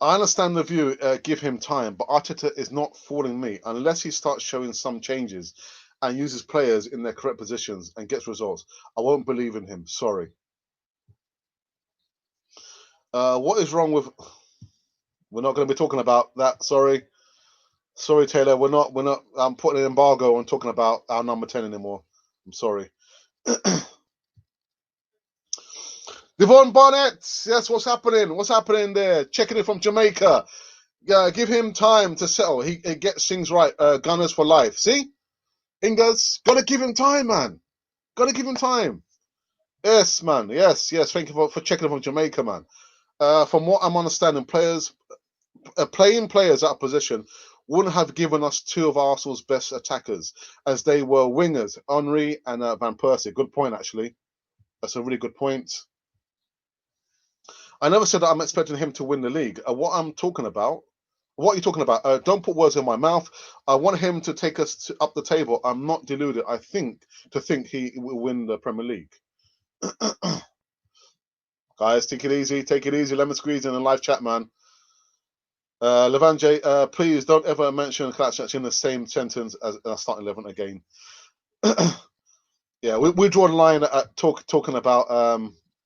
I understand the view, give him time, but Arteta is not fooling me unless he starts showing some changes and uses players in their correct positions and gets results. I won't believe in him. Sorry. What is wrong with? We're not going to be talking about that. Sorry, Taylor. We're not. I'm putting an embargo on talking about our number 10 anymore. I'm sorry. Devon Barnett. Yes, what's happening? What's happening there? Checking in from Jamaica. Yeah, give him time to settle. He gets things right. Gunners for life. See, Ingers, gotta give him time, man. Gotta give him time. Yes, man. Yes. Thank you for checking in from Jamaica, man. From what I'm understanding, playing players out of position wouldn't have given us 2 of Arsenal's best attackers, as they were wingers, Henry and Van Persie. Good point, actually. That's a really good point. I never said that I'm expecting him to win the league. What are you talking about? Don't put words in my mouth. I want him to take us up the table. I'm not deluded. I think he will win the Premier League. Guys, take it easy. Lemon squeeze in the live chat, man. Levanje, please don't ever mention Kalachach in the same sentence as starting 11 again. Yeah, we draw the line at talking about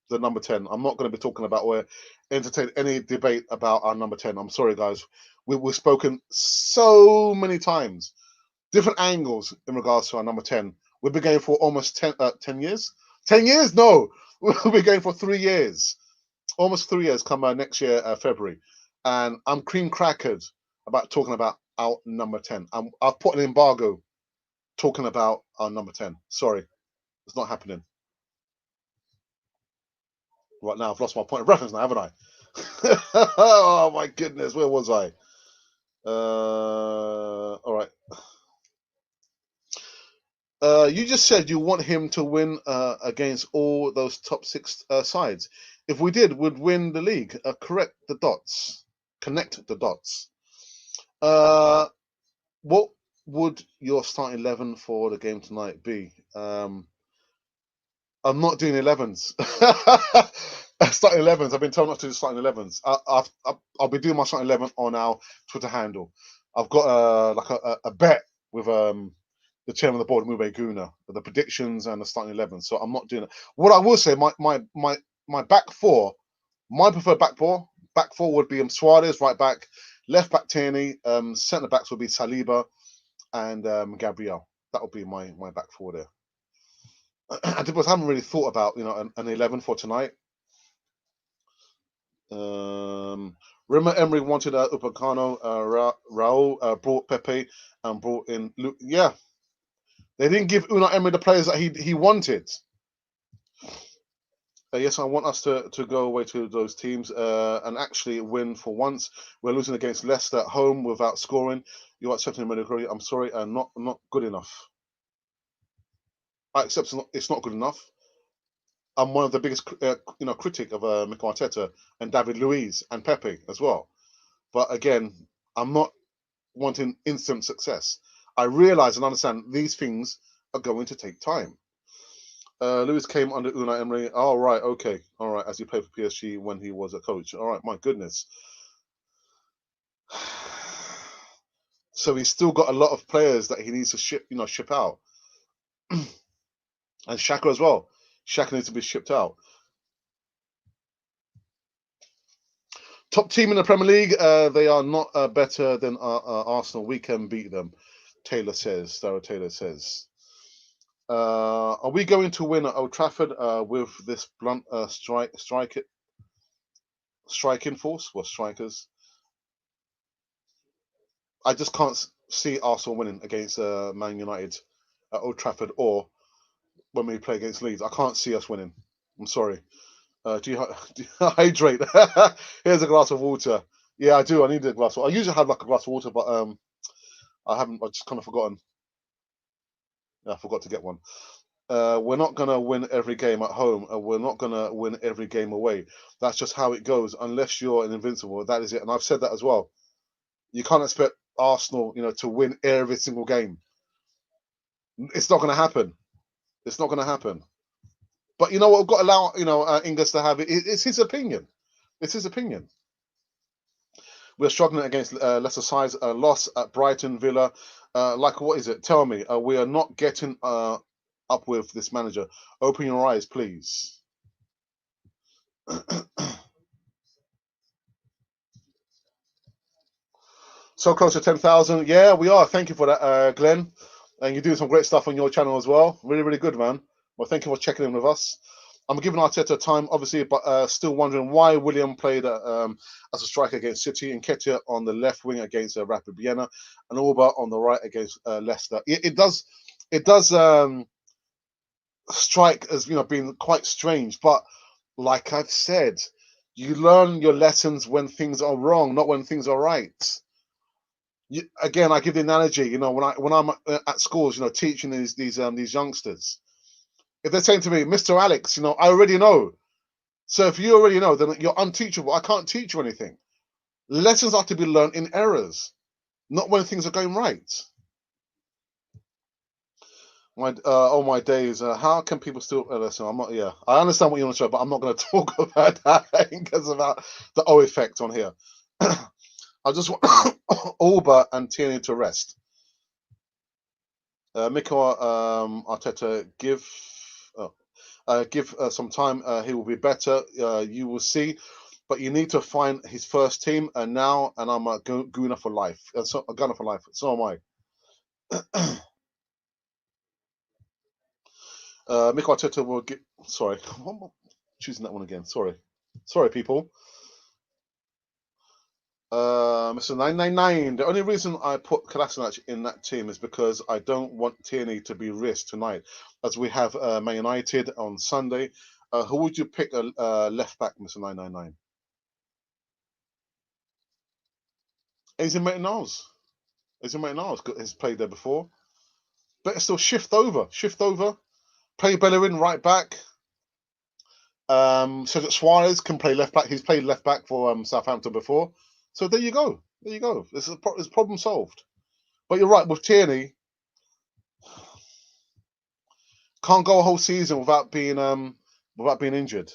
the number 10. I'm not going to be talking about or entertain any debate about our number 10. I'm sorry, guys. We've spoken so many times, different angles in regards to our number 10. We've been going for almost 10 years. 10 years? No, we'll be going for 3 years. Almost 3 years come next year, February. And I'm cream crackered about talking about our number 10. I've put an embargo talking about our number 10. Sorry, it's not happening. Right now, I've lost my point of reference now, haven't I? Oh my goodness, where was I? All right. You just said you want him to win against all those top 6 sides. If we did, we'd win the league. Correct the dots. Connect the dots. What would your starting 11 for the game tonight be? I'm not doing 11s. Starting 11s. I've been told not to do starting 11s. I'll be doing my starting 11 on our Twitter handle. I've got a bet with the chairman of the board, Mube Guna, the predictions and the starting 11. So I'm not doing it. What I will say, my back four, my preferred back four would be Suarez, right back, left back Tierney, centre backs would be Saliba and Gabriel. That would be my back four there. I haven't really thought about an 11 for tonight. Emery wanted Upamecano, Raul brought Pepe and brought in Luke. Yeah, they didn't give Unai Emery the players that he wanted. Yes, I want us to go away to those teams and actually win for once. We're losing against Leicester at home without scoring. You are accepting mediocrity. I'm sorry, not good enough. I accept it's not good enough. I'm one of the biggest, critic of Mikel Arteta and David Luiz and Pepe as well. But again, I'm not wanting instant success. I realize and understand these things are going to take time. Lewis came under Unai Emery. Oh, right, okay. All right, as he played for PSG when he was a coach. All right, my goodness. So he's still got a lot of players that he needs to ship out. And Xhaka as well. Xhaka needs to be shipped out. Top team in the Premier League. They are not better than Arsenal. We can beat them. Sarah Taylor says. Are we going to win at Old Trafford with this blunt striking force? Well, strikers. I just can't see Arsenal winning against Man United at Old Trafford or when we play against Leeds. I can't see us winning. I'm sorry. Do you hydrate? Here's a glass of water. Yeah, I do. I need a glass of water. I usually have like a glass of water, but I haven't. I just kind of forgotten. Yeah, I forgot to get one. We're not going to win every game at home, and we're not going to win every game away. That's just how it goes. Unless you're an invincible, that is it. And I've said that as well. You can't expect Arsenal, to win every single game. It's not going to happen. It's not going to happen. But you know what? We've got to allow, Ingus to have it. It's his opinion. It's his opinion. We're struggling against lesser size. Loss at Brighton, Villa. What is it? Tell me. We are not getting up with this manager. Open your eyes, please. So close to 10,000. Yeah, we are. Thank you for that, Glenn. And you're doing some great stuff on your channel as well. Really, really good, man. Well, thank you for checking in with us. I'm giving Arteta time, obviously, but still wondering why Willian played as a striker against City and Ketia on the left wing against Rapid Vienna and Alba on the right against Leicester. It does strike as being quite strange, but like I've said, you learn your lessons when things are wrong, not when things are right. Again, I give the analogy, when I'm at schools, teaching these youngsters. If they're saying to me, Mr. Alex, I already know. So if you already know, then you're unteachable. I can't teach you anything. Lessons are to be learned in errors, not when things are going right. My days. How can people still listen? I'm not. Yeah, I understand what you want to show, but I'm not going to talk about that because about the O effect on here. I just want Alba and Tierney to rest. Mikel Arteta, give some time. He will be better. You will see. But you need to find his first team. And now, I'm a gunner for life. A gunner for life. So am I. Mikel Arteta will get. Sorry, I'm choosing that one again. Sorry, people. Mr. 999. The only reason I put Kolasinac in that team is because I don't want Tierney to be risked tonight, as we have Man United on Sunday. Who would you pick a left back, Mr. 999? Easy Martinez. Easy Martinez has played there before. Better still shift over. Play Bellerin right back. So that Suarez can play left back. He's played left back for Southampton before. So there you go. There you go. This is problem solved. But you're right with Tierney. Can't go a whole season without being injured.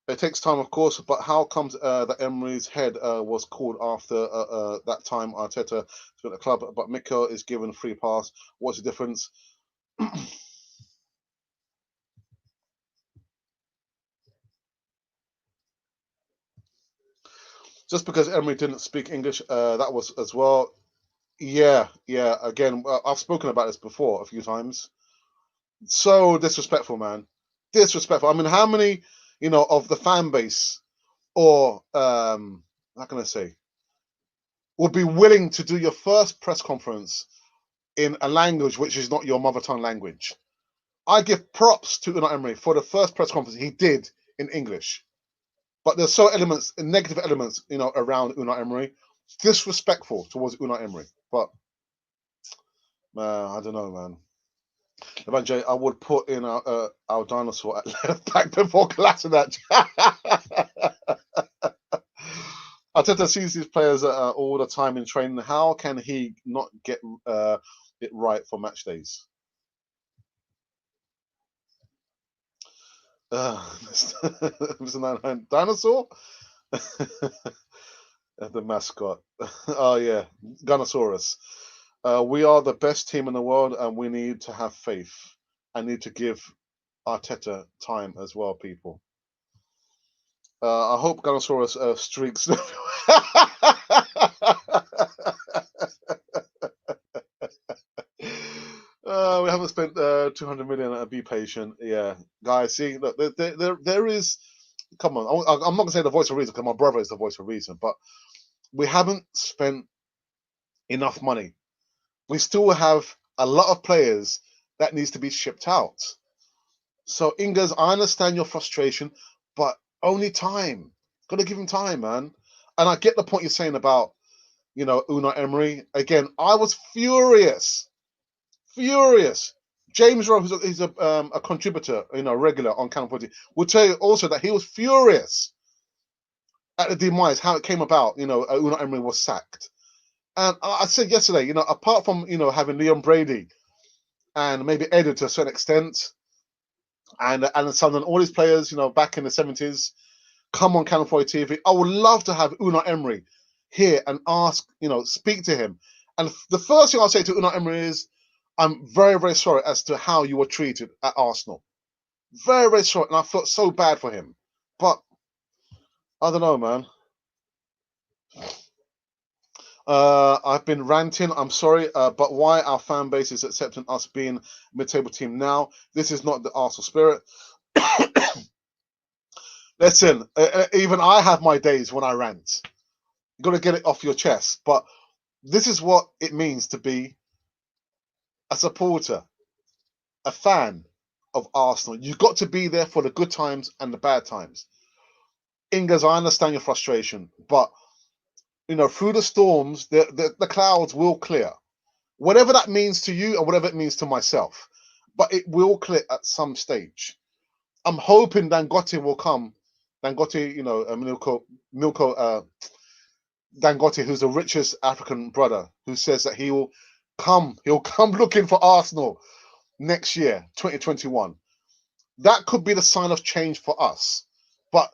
It takes time, of course, but how comes that Emery's head was called after that time Arteta to the club, but Mikel is given free pass? What's the difference? Just because Emery didn't speak English, that was as well. Yeah. Again, I've spoken about this before a few times. So disrespectful, man. Disrespectful. I mean, how many, of the fan base or how can I say, would be willing to do your first press conference in a language which is not your mother tongue language? I give props to Unai Emery for the first press conference he did in English. But there's so negative elements, around Unai Emery, disrespectful towards Unai Emery. But I don't know, man. Evangelii, I would put in our dinosaur at left back before Kolasinac. Arteta sees these players all the time in training. How can he not get it right for match days? Mr. 99 Dinosaur? The mascot. Oh, yeah. Gunnosaurus. We are the best team in the world and we need to have faith. I need to give Arteta time as well, people. I hope Gunnosaurus streaks. We haven't spent 200 million. Be patient. Yeah, guys. See, look, there is. Come on, I'm not gonna say the voice of reason because my brother is the voice of reason, but we haven't spent enough money. We still have a lot of players that needs to be shipped out. So, Ingers, I understand your frustration, but only time. Got to give him time, man. And I get the point you're saying about, Unai Emery. Again, I was furious. James Rowe, who's a contributor, regular on Canal 40, will tell you also that he was furious at the demise, how it came about. Unai Emery was sacked. And I said yesterday, apart from having Leon Brady and maybe Eddie to a certain extent, and Son and all these players, back in the 70s, come on Canal 40 TV. I would love to have Unai Emery here and ask, speak to him. And the first thing I'll say to Unai Emery is, I'm very, very sorry as to how you were treated at Arsenal. Very, very sorry. And I felt so bad for him. But I don't know, man. I've been ranting. I'm sorry. But why our fan base is accepting us being a mid-table team now? This is not the Arsenal spirit. Listen, even I have my days when I rant. You've got to get it off your chest. But this is what it means to be a supporter, a fan of Arsenal. You've got to be there for the good times and the bad times. Ingers, I understand your frustration, but through the storms, the clouds will clear. Whatever that means to you and whatever it means to myself, but it will clear at some stage. I'm hoping Dangote will come. Dangote, Milko Dangote, who's the richest African brother, who says that he'll come looking for Arsenal next year, 2021. That could be the sign of change for us. But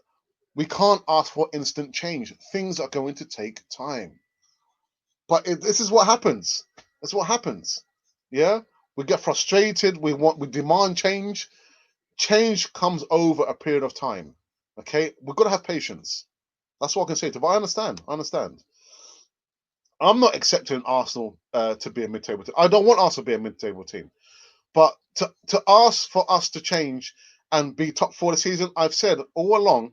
we can't ask for instant change. Things are going to take time. But this is what happens. That's what happens. Yeah? We get frustrated. We demand change. Change comes over a period of time. Okay? We've got to have patience. That's what I can say to you. But I understand. I'm not accepting Arsenal to be a mid-table team. I don't want Arsenal to be a mid-table team. But to ask for us to change and be top four this season, I've said all along,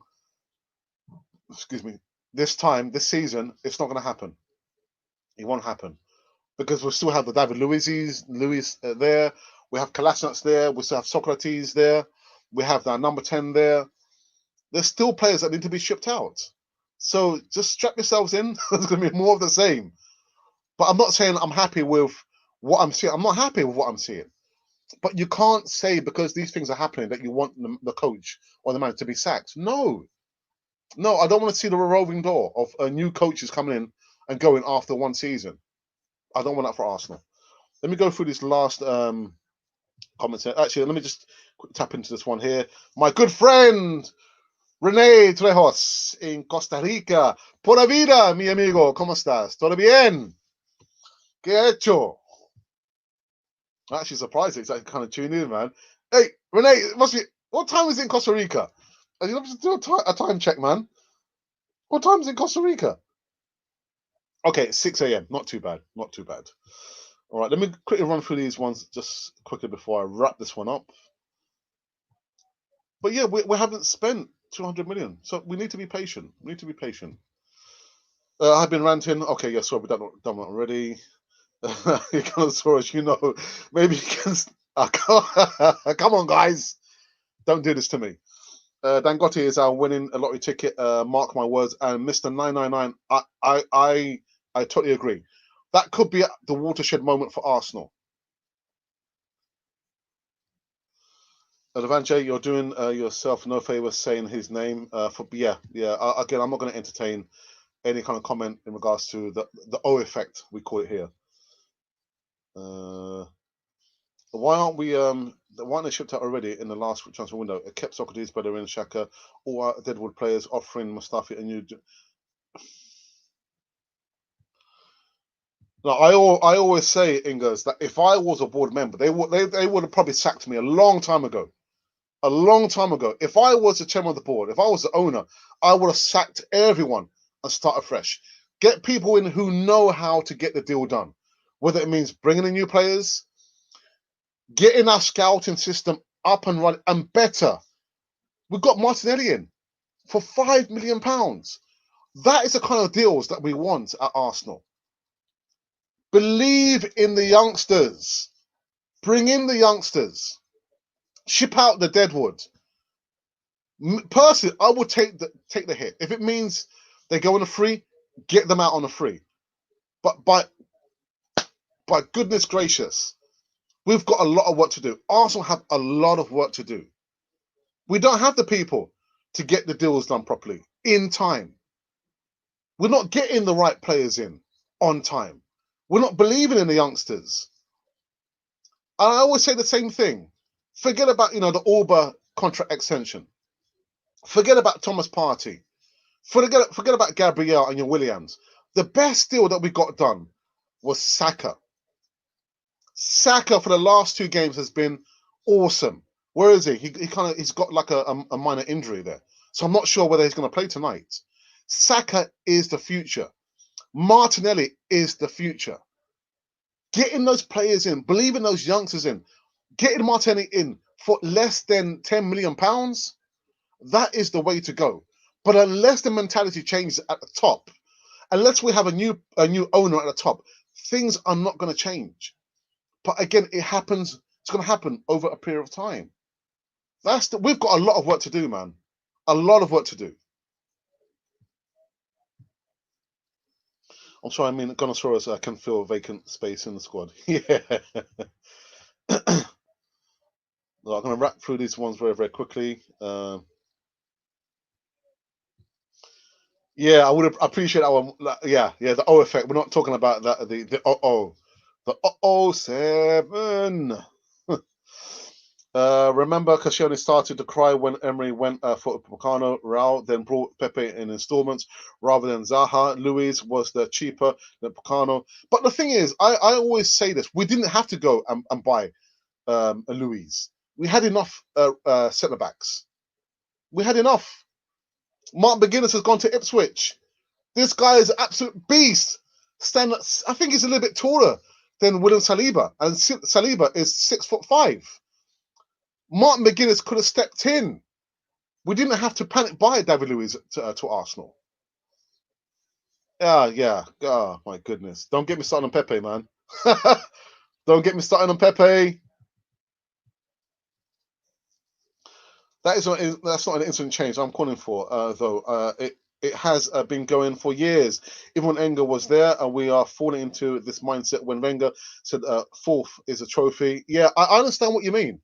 excuse me, this season, it's not going to happen. It won't happen because we still have the David Luiz there. We have Kolasinac there. We still have Socrates there. We have our number 10 there. There's still players that need to be shipped out. So just strap yourselves in. There's going to be more of the same. But I'm not saying I'm happy with what I'm seeing. I'm not happy with what I'm seeing. But you can't say because these things are happening that you want the coach or the man to be sacked. No, I don't want to see the revolving door of new coaches coming in and going after one season. I don't want that for Arsenal. Let me go through this last comments here. Actually, let me just tap into this one here. My good friend René Trejos in Costa Rica. Pura vida, mi amigo. ¿Cómo estás? ¿Todo bien? ¿Qué hecho? I'm actually surprised it's like kind of tuned in, man. Hey, Renee, it must be. What time is it in Costa Rica? You have to do a time check, man. What time is it in Costa Rica? Okay, 6 a.m. Not too bad. Not too bad. All right, let me quickly run through these ones just quickly before I wrap this one up. But yeah, we haven't spent 200 million, so we need to be patient. We need to be patient. I've been ranting. Okay, yeah, sorry, we've done that already. You can saw us, you know. Maybe you can. Come on, guys. Don't do this to me. Dangote is our winning a lottery ticket. Mark my words. And Mr. 999, I totally agree. That could be the watershed moment for Arsenal. Levante, you're doing yourself no favor saying his name. Again, I'm not going to entertain any kind of comment in regards to the O effect, we call it here. Why aren't we why aren't they shipped out already in the last transfer window? It kept Socrates, Bellerin, Xhaka, all our Deadwood players offering Mustafi a new. No, I always say, Ingers, that if I was a board member, they would have probably sacked me a long time ago. A long time ago. If I was the chairman of the board, if I was the owner, I would have sacked everyone and start afresh. Get people in who know how to get the deal done. Whether it means bringing in new players, getting our scouting system up and running and better. We've got Martinelli in for £5 million. That is the kind of deals that we want at Arsenal. Believe in the youngsters. Bring in the youngsters. Ship out the Deadwood. Personally, I would take the hit. If it means they go on a free, get them out on a free. But by goodness gracious, we've got a lot of work to do. Arsenal have a lot of work to do. We don't have the people to get the deals done properly in time. We're not getting the right players in on time. We're not believing in the youngsters. And I always say the same thing. Forget about, the Auba contract extension. Forget about Thomas Partey. Forget about Gabriel and your Williams. The best deal that we got done was Saka. Saka for the last 2 games has been awesome. Where is he? He's got like a minor injury there. So I'm not sure whether he's going to play tonight. Saka is the future. Martinelli is the future. Getting those players in, believing those youngsters in, getting Martinelli in for less than £10 million, that is the way to go. But unless the mentality changes at the top, unless we have a new owner at the top, things are not going to change. But again, it happens. It's going to happen over a period of time. We've got a lot of work to do, man. A lot of work to do. I'm sorry, I mean, Gonosaurus, I can feel a vacant space in the squad. Yeah. I'm going to wrap through these ones very, very quickly. Yeah, I would appreciate that one. Yeah, the O effect. We're not talking about that. The the 007. Remember, Koscielny started to cry when Emery went for Upamecano. Raul then brought Pepe in installments rather than Zaha. Luiz was the cheaper than Upamecano. But the thing is, I always say this: we didn't have to go and buy a Luiz. We had enough centre backs. We had enough. Martin McGuinness has gone to Ipswich. This guy is an absolute beast. I think he's a little bit taller than William Saliba, and Saliba is 6'5". Martin McGuinness could have stepped in. We didn't have to panic buy David Luiz to Arsenal. Yeah. Oh my goodness! Don't get me started on Pepe, man. Don't get me started on Pepe. That's not an instant change I'm calling for, though. It has been going for years. Even when Wenger was there, and we are falling into this mindset when Wenger said fourth is a trophy. Yeah, I understand what you mean.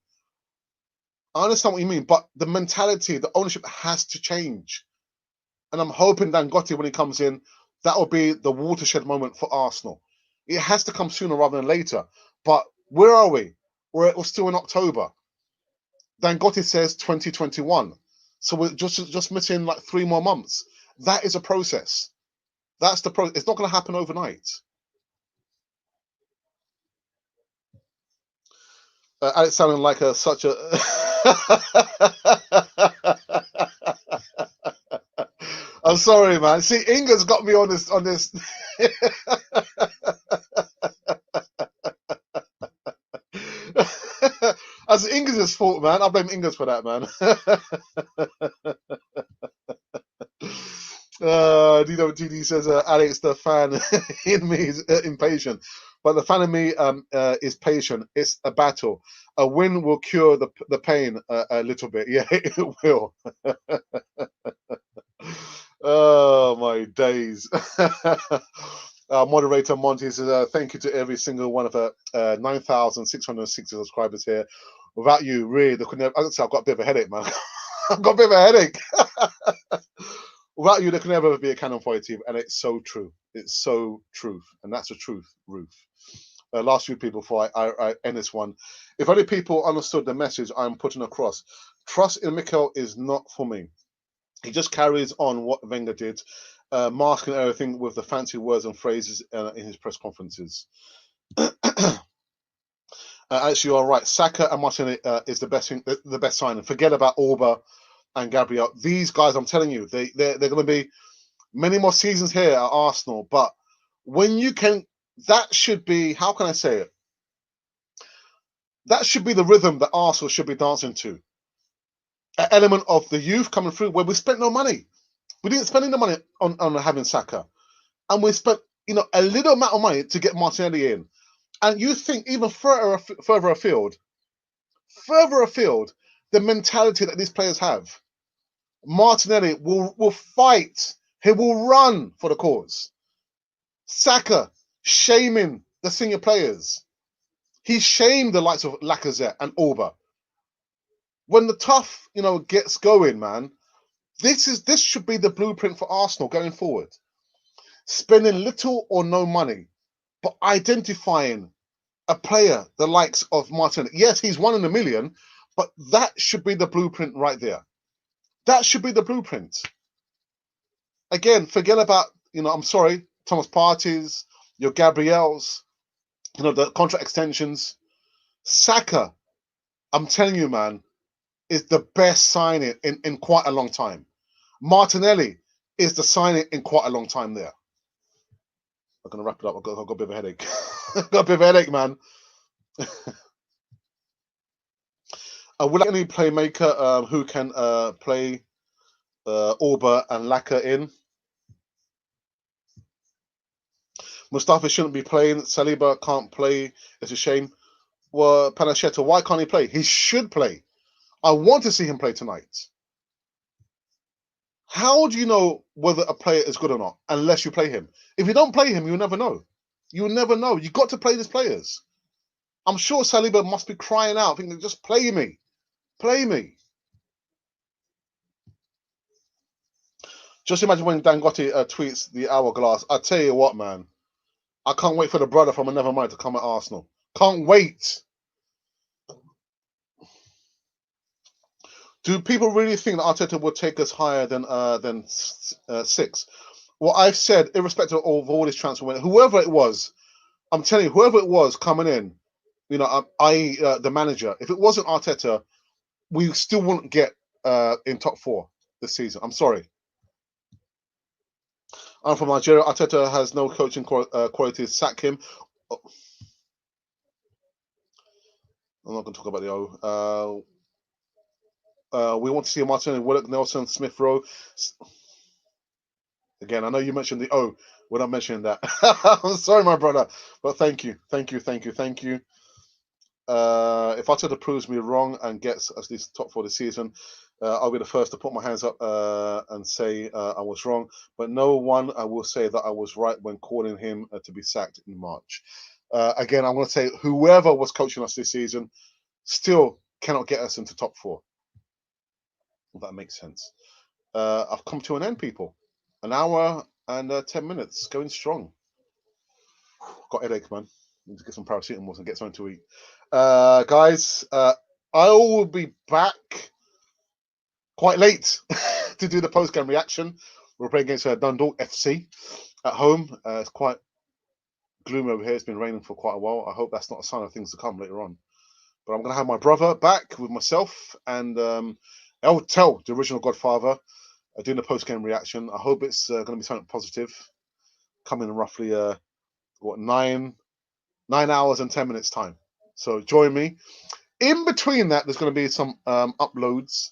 I understand what you mean, but the mentality, the ownership has to change. And I'm hoping Dangote, when he comes in, that will be the watershed moment for Arsenal. It has to come sooner rather than later. But where are we? We're still in October. Dangote says 2021. So we're just missing like 3 more months. That is a process. That's the process. It's not going to happen overnight. Alex sounding like such a. I'm sorry, man. See, Inga's got me on this. That's Inga's fault, man. I blame Inga's for that, man. DWTD says Alex, the fan in me is impatient, but the fan in me is patient. It's a battle. A win will cure the pain a little bit. Yeah, it will. Oh my days. Moderator Monty says, thank you to every single one of her 9,660 subscribers here. Without you, really, they couldn't have, I've got a bit of a headache, man. I've got a bit of a headache. Without you, there can never be a Canon Fire team, and it's so true. It's so true, and that's the truth, Ruth. Last few people before I end this one. If only people understood the message I'm putting across. Trust in Mikel is not for me. He just carries on what Wenger did, masking everything with the fancy words and phrases in his press conferences. Actually, you are right. Saka and Martinelli is the best thing, the best signing. Forget about Orba and Gabriel. These guys, I'm telling you, they're going to be many more seasons here at Arsenal. But when you can, that should be, how can I say it? That should be the rhythm that Arsenal should be dancing to. An element of the youth coming through where we spent no money. We didn't spend any money on having Saka. And we spent, a little amount of money to get Martinelli in. And you think even further afield, the mentality that these players have. Martinelli will fight. He will run for the cause. Saka shaming the senior players. He shamed the likes of Lacazette and Orba. When the tough, gets going, man, this should be the blueprint for Arsenal going forward. Spending little or no money, but identifying a player the likes of Martin. Yes, he's 1 in a million, but that should be the blueprint right there. That should be the blueprint. Again, forget about, I'm sorry, Thomas Partey's, your Gabriels, the contract extensions. Saka, I'm telling you, man, is the best signing in quite a long time. Martinelli is the signing in quite a long time there. I'm going to wrap it up. I've got a bit of a headache. I've got a bit of a headache, man. Will any playmaker who can play Orba and Laka in? Mustafi shouldn't be playing. Saliba can't play. It's a shame. Well, Panacheta, why can't he play? He should play. I want to see him play tonight. How do you know whether a player is good or not unless you play him? If you don't play him, you'll never know. You'll never know. You've got to play these players. I'm sure Saliba must be crying out, thinking, just play me. Play me. Just imagine when Dangote tweets the hourglass. I tell you what, man. I can't wait for the brother from another mind to come at Arsenal. Can't wait. Do people really think that Arteta would take us higher than 6? Well, I've said, irrespective of all this transfer, whoever it was, I'm telling you, whoever it was coming in, i.e. The manager, if it wasn't Arteta, we still wouldn't get in top 4 this season. I'm sorry. I'm from Nigeria. Arteta has no coaching qualities. Sack him. Oh. I'm not going to talk about the O. We want to see Martin, Willock, Nelson, Smith Rowe. Again, I know you mentioned the O. We're not mentioning that. I'm sorry, my brother, but thank you, thank you, thank you, thank you. If Arteta proves me wrong and gets at least top 4 this season, I'll be the first to put my hands up and say I was wrong. But no one I will say that I was right when calling him to be sacked in March. Again, I'm going to say whoever was coaching us this season still cannot get us into top 4. If that makes sense. I've come to an end, people. An hour and 10 minutes, going strong. Got headache, man. Need to get some paracetamol and get something to eat. Guys, I will be back quite late to do the post-game reaction. We're playing against Dundalk FC at home. It's quite gloomy over here. It's been raining for quite a while. I hope that's not a sign of things to come later on. But I'm going to have my brother back with myself and El Tel, the original Godfather, doing the post-game reaction. I hope it's going to be something positive. Coming in roughly, 9 hours and 10 minutes time. So join me. In between that, there's going to be some uploads,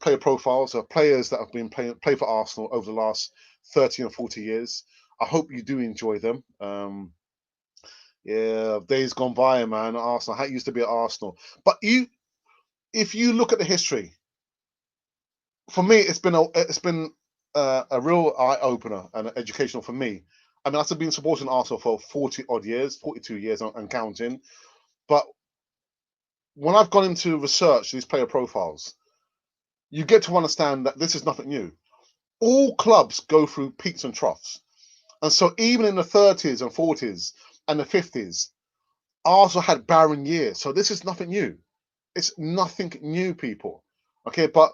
player profiles of players that have been play for Arsenal over the last 30 or 40 years. I hope you do enjoy them. Yeah, days gone by, man. Arsenal, how it used to be at Arsenal. But if you look at the history, for me, it's been a real eye opener and educational for me. I mean, I've been supporting Arsenal for 40 odd years, 42 years and counting. But when I've gone into research these player profiles, you get to understand that this is nothing new. All clubs go through peaks and troughs. And so even in the 30s and 40s and the 50s, Arsenal had barren years. So this is nothing new. It's nothing new, people. Okay, but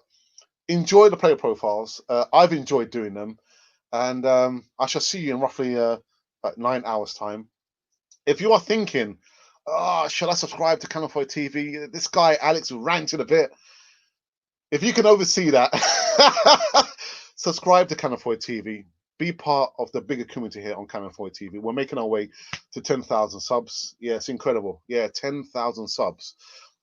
enjoy the player profiles. I've enjoyed doing them. And I shall see you in roughly 9 hours' time. If you are thinking, shall I subscribe to Cannon Fodder TV? This guy, Alex, ranted a bit. If you can oversee that, subscribe to Cannon Fodder TV. Be part of the bigger community here on Cannon Fodder TV. We're making our way to 10,000 subs. Yeah, it's incredible. Yeah, 10,000 subs.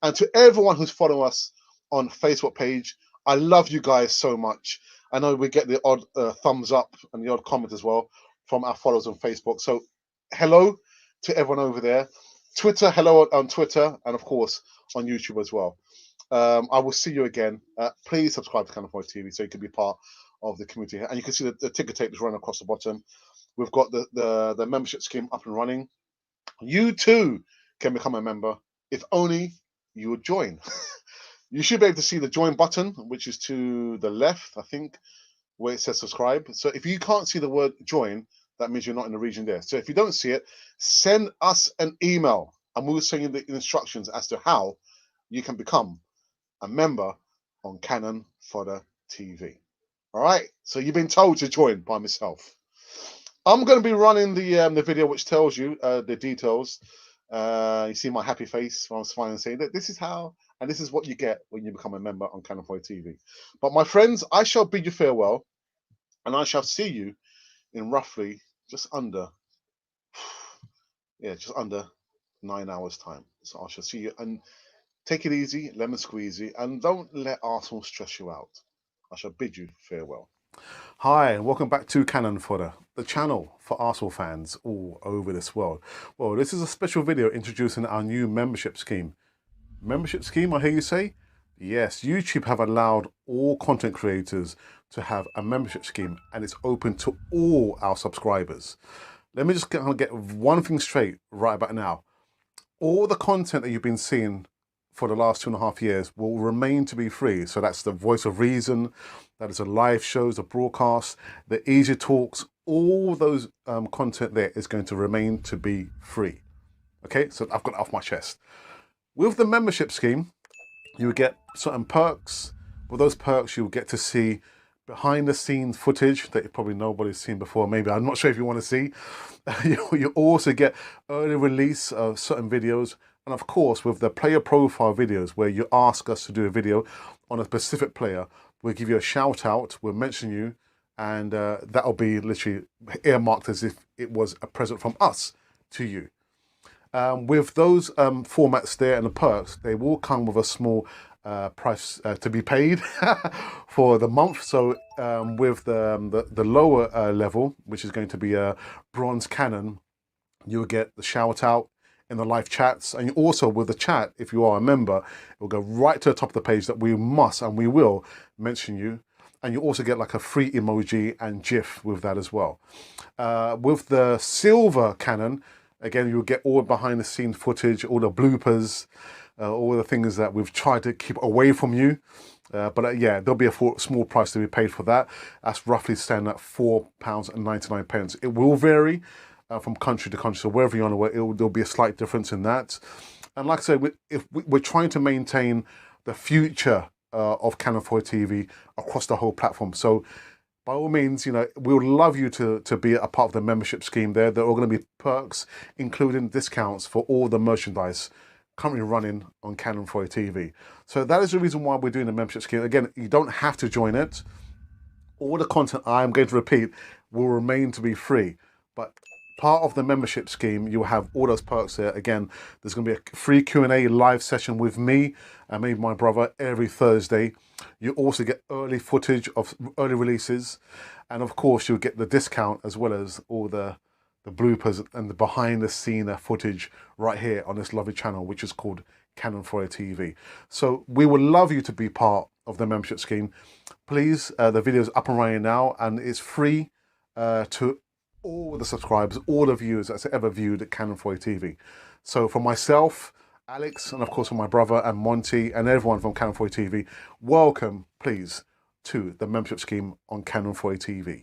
And to everyone who's following us on Facebook page, I love you guys so much. I know we get the odd thumbs up and the odd comment as well from our followers on Facebook. So hello to everyone over there. Twitter, hello on Twitter, and of course on YouTube as well. I will see you again. Please subscribe to Cannon Fodder TV so you can be part of the community here. And you can see the ticker tape is running across the bottom. We've got the membership scheme up and running. You too can become a member if only you would join. You should be able to see the join button, which is to the left, I think, where it says subscribe. So if you can't see the word join, that means you're not in the region there. So if you don't see it, send us an email and we'll send you the instructions as to how you can become a member on Cannon Fodder TV. All right, so you've been told to join by myself. I'm going to be running the video which tells you the details. You see my happy face when I'm smiling saying that this is how and this is what you get when you become a member on Cannon Fodder TV. But my friends, I shall bid you farewell and I shall see you in roughly just under 9 hours time. So I shall see you, and take it easy, lemon squeezy, and don't let Arsenal stress you out. I shall bid you farewell. Hi, and welcome back to Cannon Fodder, the channel for Arsenal fans all over this world. Well, this is a special video introducing our new membership scheme. Membership scheme, I hear you say? Yes, YouTube have allowed all content creators to have a membership scheme, and it's open to all our subscribers. Let me just get one thing straight right about now. All the content that you've been seeing for the last 2.5 years will remain to be free. So that's the Voice of Reason, that is the live shows, the broadcasts, the easy talks, all those content there is going to remain to be free. Okay, so I've got it off my chest. With the membership scheme, you get certain perks. With those perks, you'll get to see behind the scenes footage that probably nobody's seen before. Maybe, I'm not sure if you want to see. You also get early release of certain videos. And of course, with the player profile videos where you ask us to do a video on a specific player, we'll give you a shout out, we'll mention you, and that'll be literally earmarked as if it was a present from us to you. With those formats there and the perks, they will come with a small price to be paid for the month. So with the lower level, which is going to be a bronze canon, you'll get the shout out in the live chats, and also with the chat, if you are a member, it will go right to the top of the page that we must and we will mention you. And you also get like a free emoji and GIF with that as well. With the silver canon, again, you'll get all behind the scenes footage, all the bloopers, all the things that we've tried to keep away from you. But yeah, there'll be a small price to be paid for that. That's roughly standing at £4.99. It will vary from country to country. So wherever you're on the way, there'll be a slight difference in that. And like I said, if we're trying to maintain the future of Canon 4 TV across the whole platform. So by all means, we would love you to be a part of the membership scheme there. There are going to be perks, including discounts for all the merchandise currently running on Canon 4 TV. So that is the reason why we're doing the membership scheme. Again, you don't have to join it. All the content I am going to repeat will remain to be free. But part of the membership scheme, you'll have all those perks there. Again, there's going to be a free Q&A live session with me and maybe my brother every Thursday. You also get early footage of early releases. And of course, you'll get the discount as well as all the bloopers and the behind the scene footage right here on this lovely channel, which is called Canon 4 TV. So we would love you to be part of the membership scheme. Please, the video is up and running now, and it's free to all the subscribers, all the viewers that's ever viewed Canon 4 TV. So for myself, Alex, and of course for my brother and Monty and everyone from Canon 4 TV, welcome, please, to the membership scheme on Canon 4 TV.